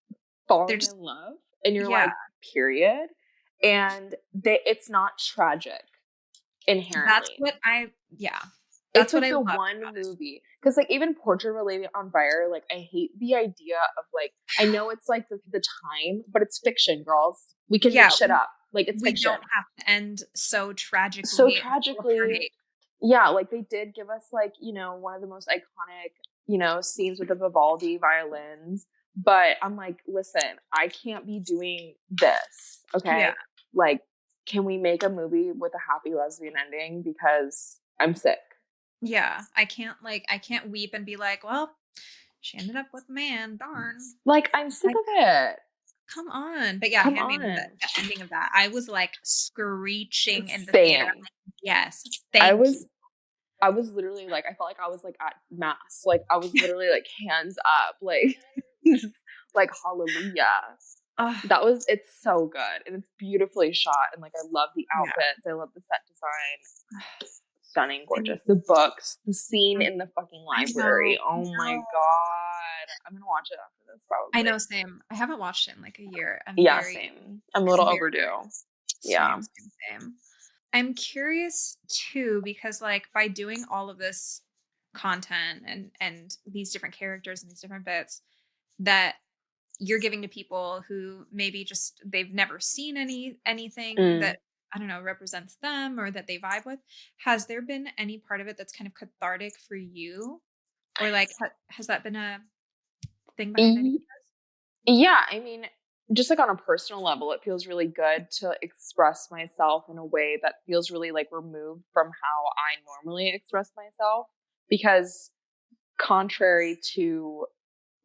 They're falling just in love. And you're yeah. like, period. And it's not tragic That's inherently. what I yeah. It's That's what like I the love one about it. movie. Because like even Portrait of a Lady on Fire, like I hate the idea of like I know it's like the time, but it's fiction, girls. We can Yeah, make shit up. Like it's we fiction. don't have to end so So tragically and full of tragically, heartache. yeah, like they did give us like, one of the most iconic, scenes with the Vivaldi violins. But I'm like, listen, I can't be doing this. Yeah. Okay. Like, can we make a movie with a happy lesbian ending? Because I'm sick. Yeah. I can't weep and be like, well, she ended up with a man, darn. Like, I'm sick Like, of it. come on. But yeah, Come Handmaiden, on. the ending of that, I was like screeching in the theater. I'm Same. like, yes, I thank was you. I was literally like, I felt like I was like at mass. Like I was literally like hands up, like just like hallelujah. Oh, It's so good and it's beautifully shot and like I love the yeah. outfits. I love the set design. Stunning, And gorgeous. The books, the scene in the fucking I know, library. Oh my no. god. I'm gonna watch it after this I probably. know, same. I haven't watched it in like a year. Yeah, same. I'm a little very overdue. Yeah. same, same, same. I'm curious too, because like by doing all of this content and these different characters and these different bits that you're giving to people who maybe just they've never seen anything Mm. that I don't know represents them or that they vibe with. Has there been any part of it that's kind of cathartic for you, or like has that been a thing behind any of E- this? Yeah, I mean, just like on a personal level, it feels really good to express myself in a way that feels really like removed from how I normally express myself. Because contrary to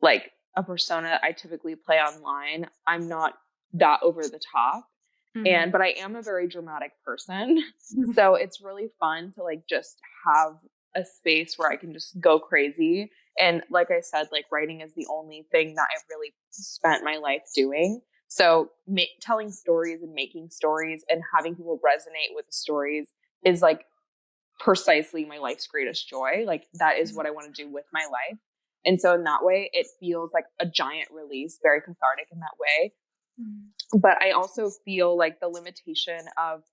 like a persona I typically play online, I'm not that over the top. But I am a very dramatic person. So it's really fun to like just have a space where I can just go crazy. And like I said, like writing is the only thing that I've really spent my life doing. So telling stories and making stories and having people resonate with the stories is like precisely my life's greatest joy. Like that is what I want to do with my life. And so in that way, it feels like a giant release, very cathartic in that way. Mhm. But I also feel like the limitation of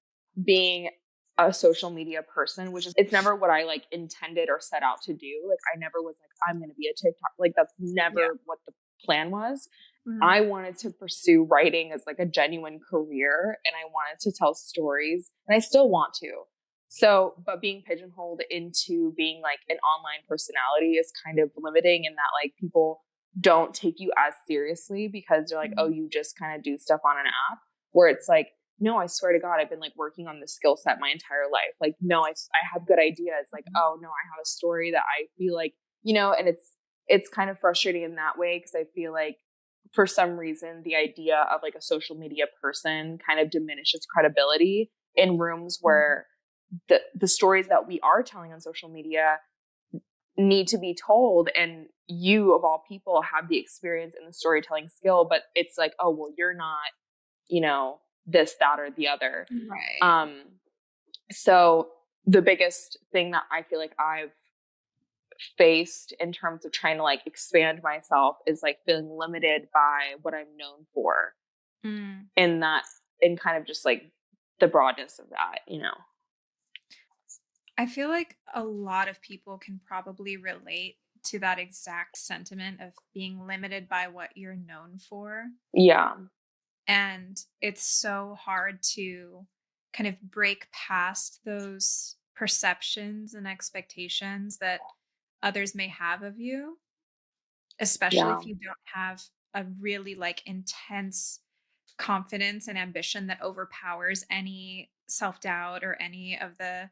being a social media person, which is it's never what I like intended or set out to do. Like I never was like, I'm gonna be a TikTok. Like that's Yeah. never what the plan was. Mhm. I wanted to pursue writing as like a genuine career and I wanted to tell stories and I still want to. So, but being pigeonholed into being like an online personality is kind of limiting in that like people don't take you as seriously because they're like, oh, Mhm. you just kind of do stuff on an app. Where it's like, no, I swear to God, I've been like working on this skill set my entire life. Like, no, I have good ideas. Like, oh, no, I have a story that I feel like, and it's kind of frustrating in that way because I feel like for some reason, the idea of like a social media person kind of diminishes credibility in rooms Mhm. where the stories that we are telling on social media need to be told, and you of all people have the experience and the storytelling skill, but it's like, oh well, you're not this, that, or the other. Right. Um so the biggest thing that I feel like I've faced in terms of trying to like expand myself is like feeling limited by what I'm known for, Mm. in that, in kind of just like the broadness of that. I feel like a lot of people can probably relate to that exact sentiment of being limited by what you're known for. Yeah. And it's so hard to kind of break past those perceptions and expectations that others may have of you, especially Yeah. if you don't have a really like intense confidence and ambition that overpowers any self-doubt or any of the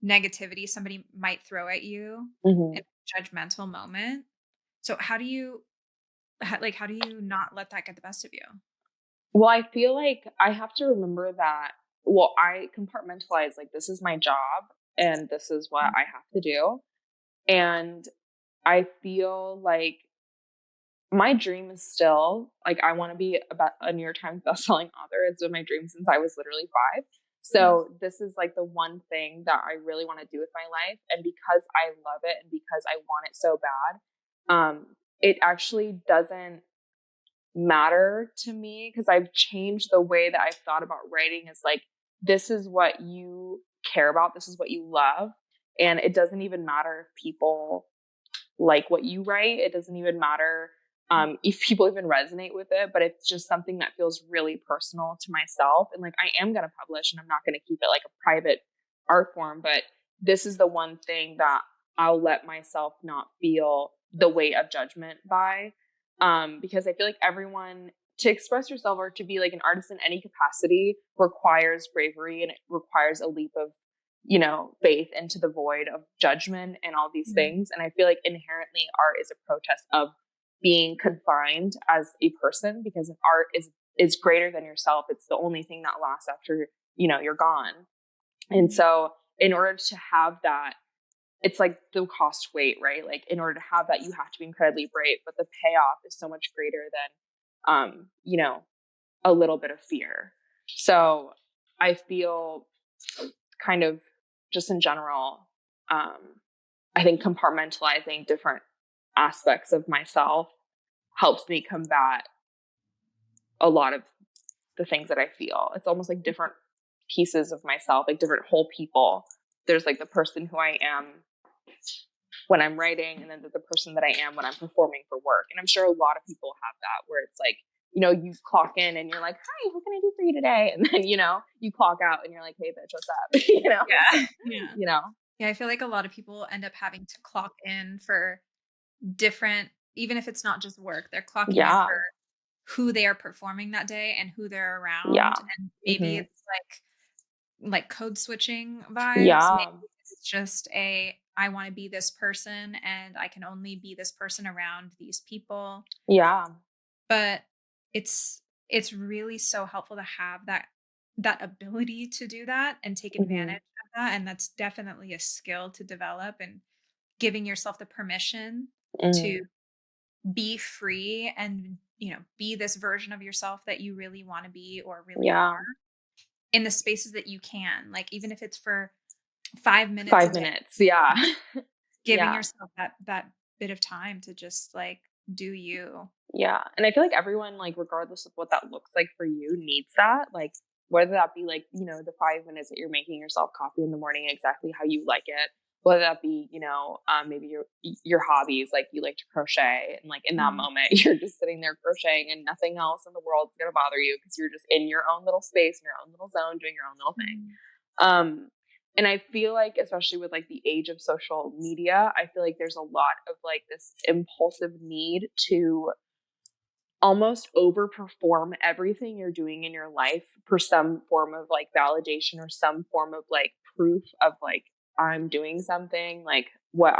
negativity somebody might throw at you Hmm. in a judgmental moment. So how do you not let that get the best of you? Well, I feel like I have to remember that, well, I compartmentalize like this is my job and this is what I have to do. And I feel like my dream is still like I want to be about a New York Times bestselling author. It's been my dream since I was literally 5. Mhm. So this is like the one thing that I really want to do with my life, and because I love it and because I want it so bad, it actually doesn't matter to me because I've changed the way that I've thought about writing. Is like, this is what you care about, this is what you love, and it doesn't even matter if people like what you write. It doesn't even matter if people even resonate with it, but it's just something that feels really personal to myself. And like, I am going to publish and I'm not going to keep it like a private art form, but this is the one thing that I'll let myself not feel the weight of judgment by. Because I feel like everyone, to express yourself or to be like an artist in any capacity, requires bravery and it requires a leap of faith into the void of judgment and all these Mhm. things. And I feel like inherently art is a protest of being confined as a person, because an art is greater than yourself. It's the only thing that lasts after, you're gone. And Mhm. so in order to have that it's like the cost weight, right? Like in order to have that, you have to be incredibly brave, but the payoff is so much greater than, you know, a little bit of fear. So I feel kind of just in general, I think compartmentalizing different aspects of myself helps me combat a lot of the things that I feel. It's almost like different pieces of myself, like different whole people. There's like the person who I am when I'm writing, and then the person that I am when I'm performing for work. And I'm sure a lot of people have that, where it's like, you know, you clock in and you're like, hi, what can I do for you today? And then, you know, you clock out and you're like, hey, bitch, what's up? You know? Yeah. Yeah. You know? Yeah. I feel like a lot of people end up having to clock in for different, even if it's not just work, they're clocking in Yeah. for who they are performing that day and who they're Yeah. around. And maybe Mm-hmm. it's like code switching vibes. Maybe Yeah. it's just I want to be this person and I can only be this person around these people. Yeah. But it's really so helpful to have that ability to do that and take Mm-hmm. advantage of that. And that's definitely a skill to develop, and giving yourself the permission to Mm. be free and, be this version of yourself that you really want to be or really are Yeah. in the spaces that you can. Like, even if it's for 5 minutes a 5 day, minutes. Yeah. giving Yeah. yourself that bit of time to just like do you. Yeah. And I feel like everyone, like, regardless of what that looks like for you, needs that. Like, whether that be like, you know, the 5 minutes that you're making yourself coffee in the morning exactly how you like it, whether that be, you know, maybe your hobbies, like you like to crochet, and like in that Mhm. moment you're just sitting there crocheting and nothing else in the world's gonna bother you because you're just in your own little space, in your own little zone, doing your own little thing. Mhm. And I feel like, especially with like the age of social media, I feel like there's a lot of like this impulsive need to almost overperform everything you're doing in your life for some form of like validation or some form of like proof of like, I'm doing something, like what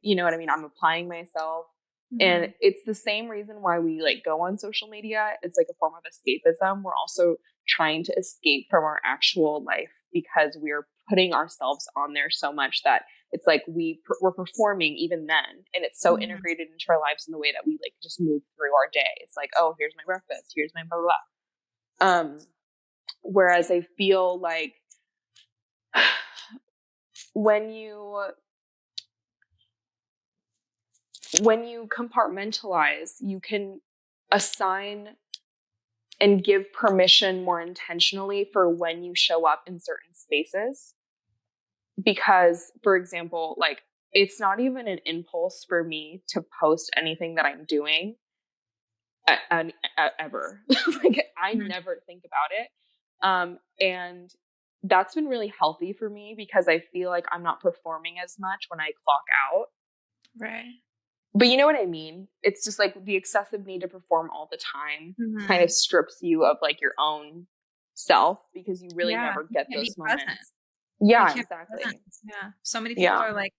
you know what I mean? I'm applying myself. And Mhm. it's the same reason why we like go on social media. It's like a form of escapism. We're also trying to escape from our actual life because we're putting ourselves on there so much that it's like we're performing even then, and it's so Mhm. integrated into our lives in the way that we like just move through our day. It's like, oh, here's my breakfast, here's my blah blah blah. Whereas I feel like when you compartmentalize, you can assign and give permission more intentionally for when you show up in certain spaces. Because, for example, like, it's not even an impulse for me to post anything that I'm doing ever. Like, I Mhm. never think about it. And that's been really healthy for me because I feel like I'm not performing as much when I clock out. Right. But you know what I mean? It's just like the excessive need to perform all the time kind of Mhm. strips you of like your own self because you really Yeah, never you get can't be those present. moments. You Yeah, can't be present. exactly. Yeah. So many people Yeah. are like,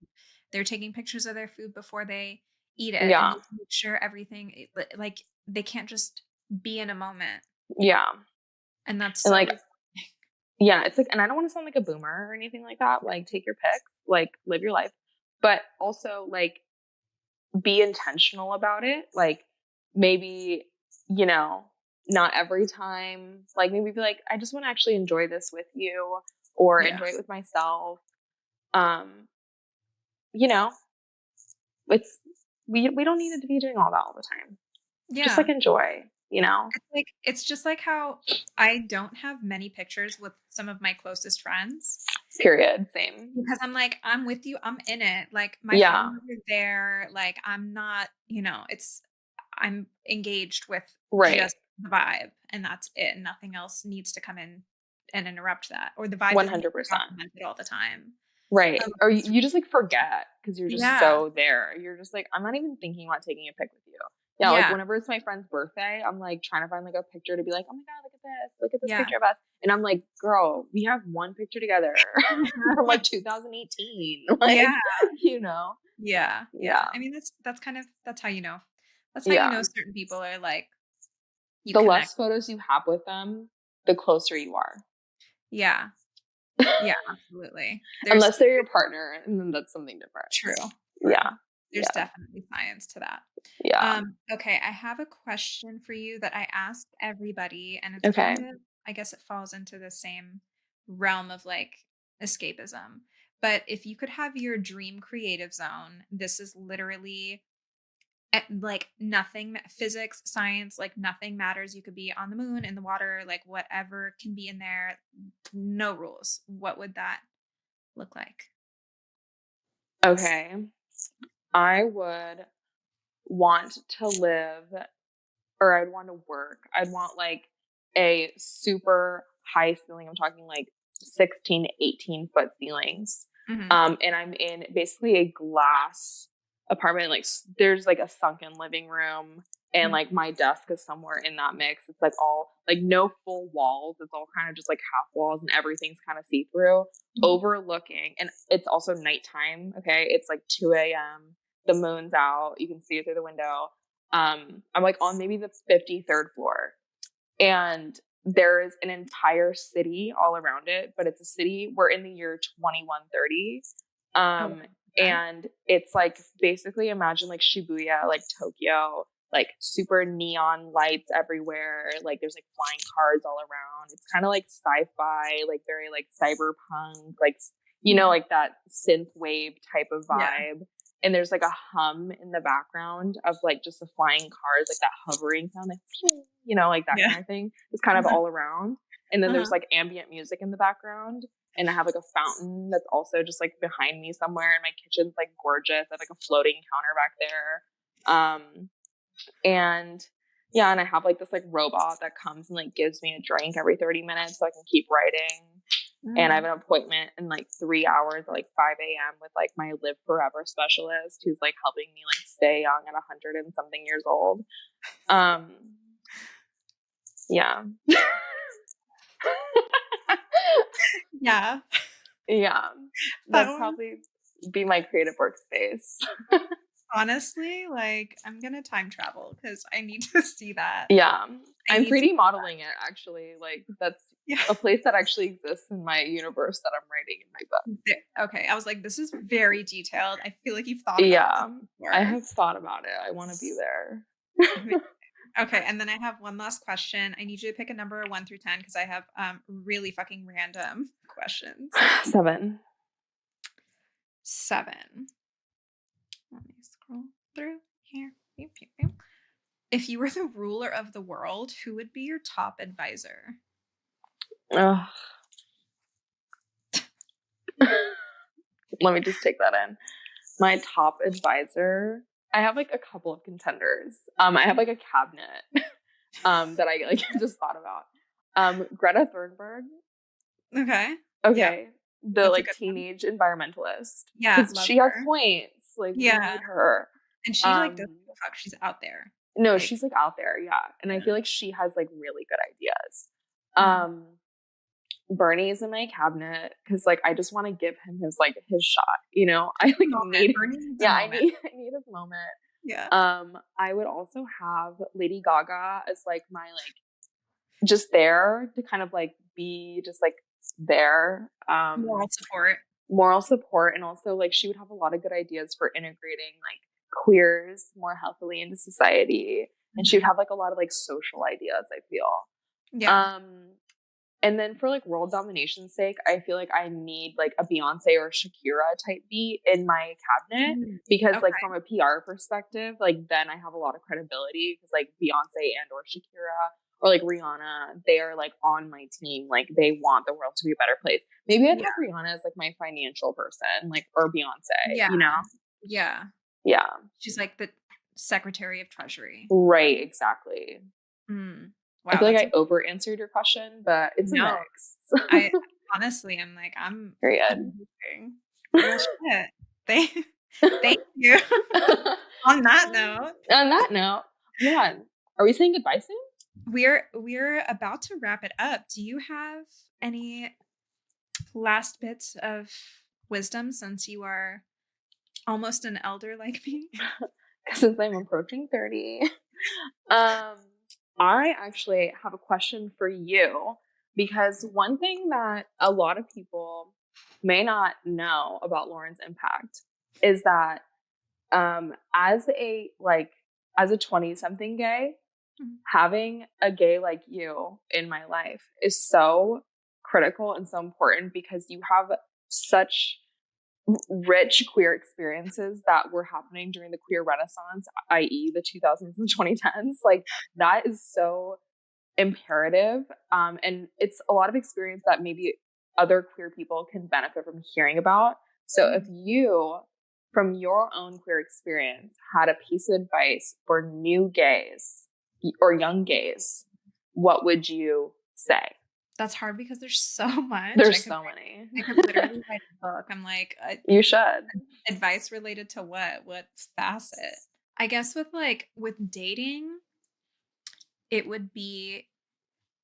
they're taking pictures of their food before they eat it and Yeah. making sure everything like they can't just be in a moment. Yeah. And that's And so like, refreshing. yeah, it's like, and I don't want to sound like a boomer or anything like that. Like, take your pick, like, live your life, but also like be intentional about it. Like, maybe, you know, not every time, like, maybe be like, I just want to actually enjoy this with you or Yeah. enjoy it with myself. Um, you know, it's, we don't need to be doing all that all the time. Just like Yeah. enjoy, you know? It's just like how I don't have many pictures with some of my closest friends Period. Same. because I'm like, I'm with you, I'm in it. Like, my Yeah. phone's over there. Like, I'm not, I'm engaged with Right. just the vibe, and that's it. Nothing else needs to come in and interrupt that. Or the vibe doesn't get 100%. complimented all the time. Right. Or It's you just like forget because you're just Yeah. so there. You're just like, I'm not even thinking about taking a pic with you. Yeah. Like, Yeah. whenever it's my friend's birthday, I'm like trying to find like a picture to be like, oh my God, look at this Yeah. picture of us. And I'm like, girl, we have one picture together from like 2018. Like, Yeah. you know? Yeah. Yeah. Yeah. I mean, that's kind of that's how you know. That's how you know Yeah. certain people are like you The connect. less photos you have with them, the closer you are. Yeah. Yeah, absolutely. Unless they're your partner, and then that's something different. True. Yeah. There's Yeah. definitely science to that. Yeah. Okay, I have a question for you that I asked everybody, and it's Okay. kind of, I guess it falls into the same realm of like escapism. But if you could have your dream creative zone, this is literally like nothing, physics, science, like nothing matters. You could be on the moon, in the water, like whatever can be in there, no rules. What would that look like? Okay. I would want to live, or I'd want to work. I'd want like a super high ceiling. I'm talking like 16 to 18-foot ceilings. Hmm. And I'm in basically a glass apartment. Like there's like a sunken living room, and like my desk is somewhere in that mix. It's like all like no full walls. It's all kind of just like half walls, and everything's kind of see through, overlooking. And it's also nighttime. Okay, it's like 2 a.m. The moon's out. You can see it through the window. I'm like on maybe the 53rd floor, and there's an entire city all around it, but it's a city. We're in the year 2130. Oh, Um, okay. and it's like basically imagine like Shibuya, like Tokyo, like super neon lights everywhere. Like there's like flying cars all around. It's kind of like sci-fi, like very like cyberpunk, like like that synth wave type of Yeah. vibe. And there's like a hum in the background of like just the flying cars, like that hovering sound, like like that Yeah. kind of thing. It's kind of all around. And then there's Uh-huh. like ambient music in the background. And I have like a fountain that's also just like behind me somewhere. And my kitchen's like gorgeous. I have like a floating counter back there. And yeah, and I have like this like robot that comes and like gives me a drink every 30 minutes so I can keep writing. And I have Mm. an appointment in like 3 hours at like 5 a.m. with like my Live Forever specialist who's like helping me like stay young at 100 and something years old. Um, yeah. Yeah. Yeah. That That'd was probably be my creative workspace. honestly, like, I'm gonna time travel because I need to see that. Yeah. I I'm need to 3D modeling it actually. Like that's yeah. a place that actually exists in my universe that I'm writing in my book. Okay, I was like, this is very detailed. I feel like you've thought about this Yeah. I before. have thought about it. I want to be there. Okay, and then I have one last question. I need you to pick a number 1 through 10 because I have really fucking random questions. 7. 7. Let me scroll through here. Pew, pew, pew. If you were the ruler of the world, who would be your top advisor? Ugh. Let me just take that in. My top advisor. I have like a couple of contenders. I have like a cabinet that I like just thought about. Greta Thunberg. Okay. Yeah, Okay, the that's a like good one. teenage environmentalist, Yeah, because love she has her. points. Like we Yeah, need her. and she like doesn't Um, give a fuck. She's out there. no, Like, she's like out there, yeah, and I yeah. feel like she has like really good ideas. Mm. Bernie's in my cabinet because like I just want to give him his shot. I like Moment. need, Bernie needs a yeah, moment. I need his moment. Yeah. I would also have Lady Gaga as like my like just there to kind of like be just like there. Moral support. Moral support, and also like she would have a lot of good ideas for integrating like queers more healthily into society, and she would Mhm. have like a lot of like social ideas, I feel. Yeah. Um and then for like world domination's sake, I feel like I need like a Beyonce or Shakira type beat in my cabinet, Mm. because like Okay. from a PR perspective, like then I have a lot of credibility, because like Beyonce and or Shakira or like Rihanna, they are like on my team. Like they want the world to be a better place. Maybe I'd Yeah. have Rihanna as like my financial person, like, or Beyonce, Yeah. Yeah. Yeah. She's like the Secretary of Treasury. Right, exactly. Mm. I Wow, feel like that's I over answered your question, but it's a no. mix. I honestly am like, I'm Period. amazing. Well, shit. Thank, thank you. On that note, On that note, hold on. Are we saying goodbye soon? we're about to wrap it up. Do you have any last bits of wisdom since you are almost an elder like me? Since I'm approaching 30. I actually have a question for you. because one thing that a lot of people may not know about Lauren's impact is that as a 20-something gay, having a gay like you in my life is so critical and so important because you have such rich queer experiences that were happening during the queer renaissance, i.e. the 2000s and 2010s. Like, that is so imperative. And it's a lot of experience that maybe other queer people can benefit from hearing about. So if you, from your own queer experience, had a piece of advice for new gays or young gays, what would you say? That's hard because there's so much. There's so many. I could literally write a book. I'm like, you should. Advice related to what? What facet? I guess with dating, it would be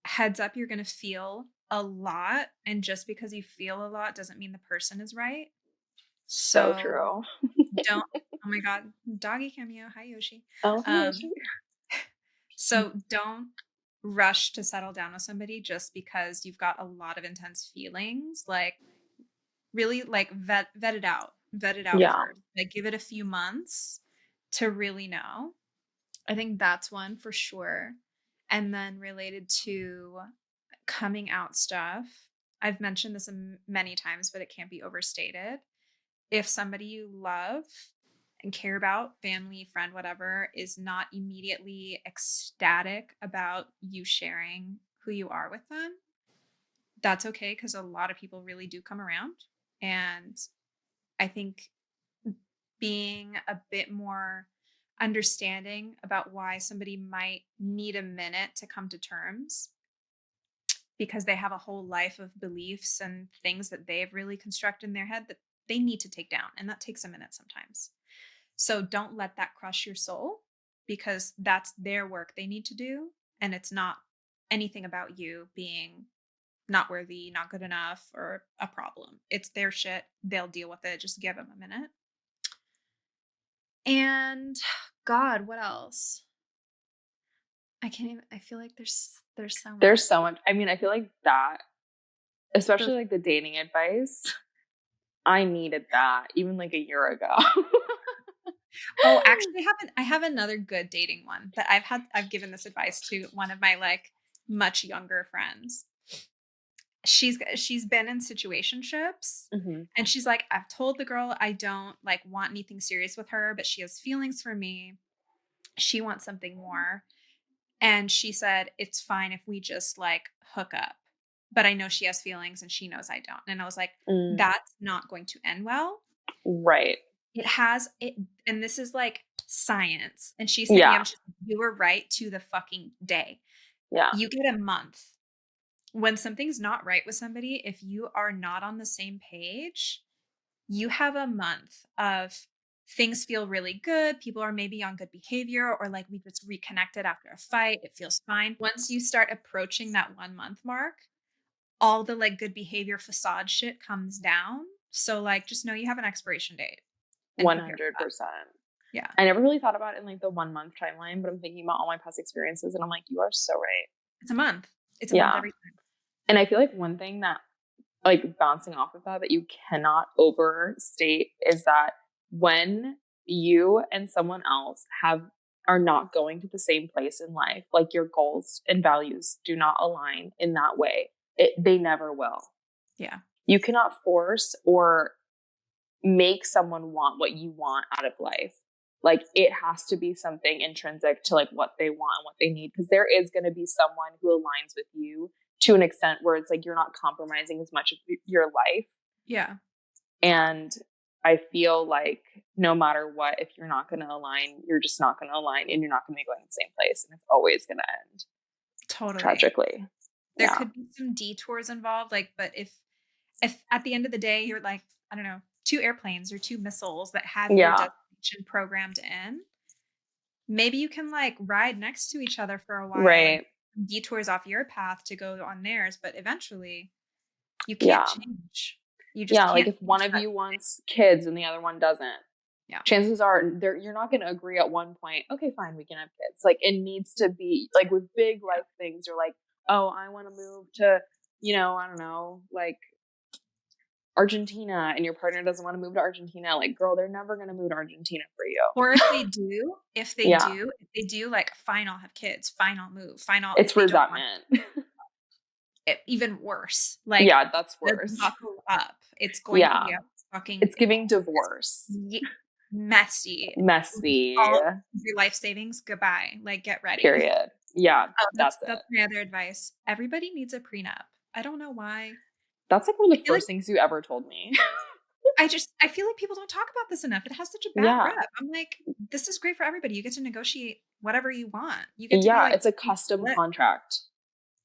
heads up, you're going to feel a lot. And just because you feel a lot doesn't mean the person is right. So true. Don't, oh my God, doggy cameo. Hi, Yoshi. Oh, hi, Yoshi. So don't rush to settle down with somebody just because you've got a lot of intense feelings. Like, really, like, vet it out. Vet it out first. Like, give it a few months to really know. I think that's one for sure. And then related to coming out stuff, I've mentioned this many times, but it can't be overstated. If somebody you love and care about, family, friend, whatever, is not immediately ecstatic about you sharing who you are with them, that's okay, because a lot of people really do come around. And I think being a bit more understanding about why somebody might need a minute to come to terms because they have a whole life of beliefs and things that they've really constructed in their head that they need to take down. And that takes a minute sometimes. So don't let that crush your soul, because that's their work they need to do. And it's not anything about you being not worthy, not good enough, or a problem. It's their shit. They'll deal with it. Just give them a minute. And God, what else? I can't even, I feel like there's so much. There's so much. I mean, I feel like that, especially like the dating advice, I needed that even like a year ago. Oh, actually, I have another good dating one that I've given this advice to one of my like much younger friends. She's been in situationships, and she's like, I've told the girl I don't like want anything serious with her, but she has feelings for me. She wants something more. And she said, it's fine if we just like hook up, but I know she has feelings and she knows I don't. And I was like, that's not going to end well. Right. It has it. And this is like science. And she said, yeah, you were right to the fucking day. Yeah. You get a month. When something's not right with somebody, if you are not on the same page, you have a month of things feel really good. People are maybe on good behavior, or like we just reconnected after a fight. It feels fine. Once you start approaching that 1 month mark, all the like good behavior facade shit comes down. So like, just know you have an expiration date. 100%. Yeah. I never really thought about it in like the 1 month timeline, but I'm thinking about all my past experiences and I'm like, you are so right. It's a month. It's a month every time. And I feel like one thing that, like, bouncing off of that you cannot overstate is that when you and someone else are not going to the same place in life, like your goals and values do not align in that way, they never will. Yeah. You cannot force or make someone want what you want out of life. Like, it has to be something intrinsic to like what they want and what they need, because there is going to be someone who aligns with you to an extent where it's like you're not compromising as much of your life. Yeah. And I feel like no matter what, if you're not going to align, you're just not going to align, and you're not going to be going to the same place, and it's always going to end tragically. There could be some detours involved, like, but if at the end of the day you're like, I don't know, 2 airplanes or 2 missiles that have your destination programmed in, maybe you can like ride next to each other for a while, right? Detours off your path to go on theirs, but eventually you can't change. You just can't. Like if one of you wants kids and the other one doesn't, chances are you're not going to agree at one point. Okay, fine, we can have kids. Like, it needs to be like with big life things. You're like, oh, I want to move to I don't know, like Argentina, and your partner doesn't want to move to Argentina, like, girl, they're never going to move to Argentina for you. Or if they Yeah. do, like, fine, I'll have kids, fine, I'll move, fine, I'll It's if they don't want resentment. it, even worse. Like, Yeah, that's worse. buckle up. It's going to Yeah. be a fucking It's giving divorce. messy. Messy. All your life savings, goodbye. Like, get ready. Period. Yeah, Oh, that's that's it. my other advice. Everybody needs a prenup. I don't know why. That's like one of I the feel like first things you ever told me. I feel like people don't talk about this enough. It has such a bad Yeah. rep. I'm like, this is great for everybody. You get to negotiate whatever you want. You get to be Yeah, like, it's a custom contract.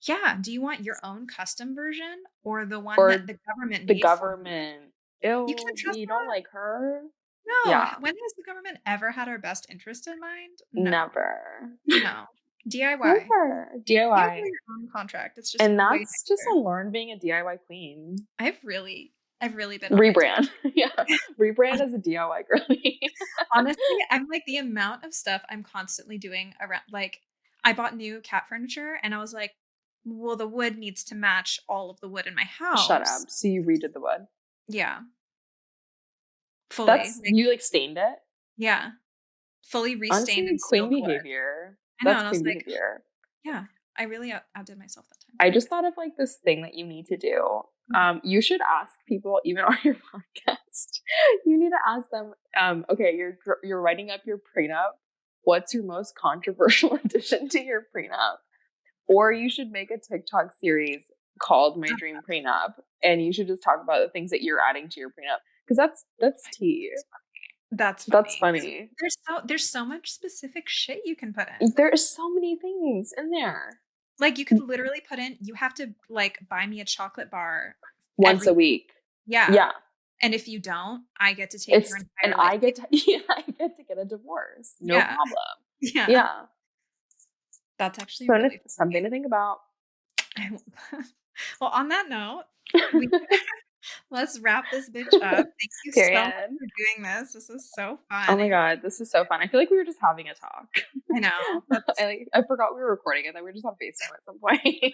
yeah. Do you want your own custom version or the one that Or the government the made for you? government. You can't Ew, trust you don't that. like her? No. Yeah, When has the government ever had our best interest in mind? No. never. No. DIY. Never. You have DIY. your own contract. It's just And way that's just nicer. a learn being a DIY queen. I've really been on my Rebrand. Yeah. Rebrand as a DIY girly. honestly, I'm like the amount of stuff I'm constantly doing around like I bought new cat furniture and I was like, well, the wood needs to match all of the wood in my Shut house. up. So you redid the wood. Yeah. Fully. Like, You like stained it? yeah. Fully restained Honestly, and queen stilled wood. behavior. I know. That's And I was queen like, behavior. yeah, I really outdid myself that time. I just thought of like this thing that you need to do. You should ask people, even on your podcast. You need to ask them. Okay, you're writing up your prenup. What's your most controversial addition to your prenup? Or you should make a TikTok series called "My Dream Prenup," and you should just talk about the things that you're adding to your prenup, because that's tea. That's That's funny. funny. There's so much specific shit you can put in. There's so many things in there. Like you could literally put in, you have to like buy me a chocolate bar Once a week. Yeah. Yeah. And if you don't, I get to take your entire life. I get to get a divorce. No problem. Yeah. Yeah. That's actually really something to think about. Well, on that note, let's wrap this bitch up. Thank you so much for doing this. This was so fun. Oh my God, this is so fun. I feel like we were just having a talk. I know. I forgot we were recording it. That we were just on FaceTime at some point.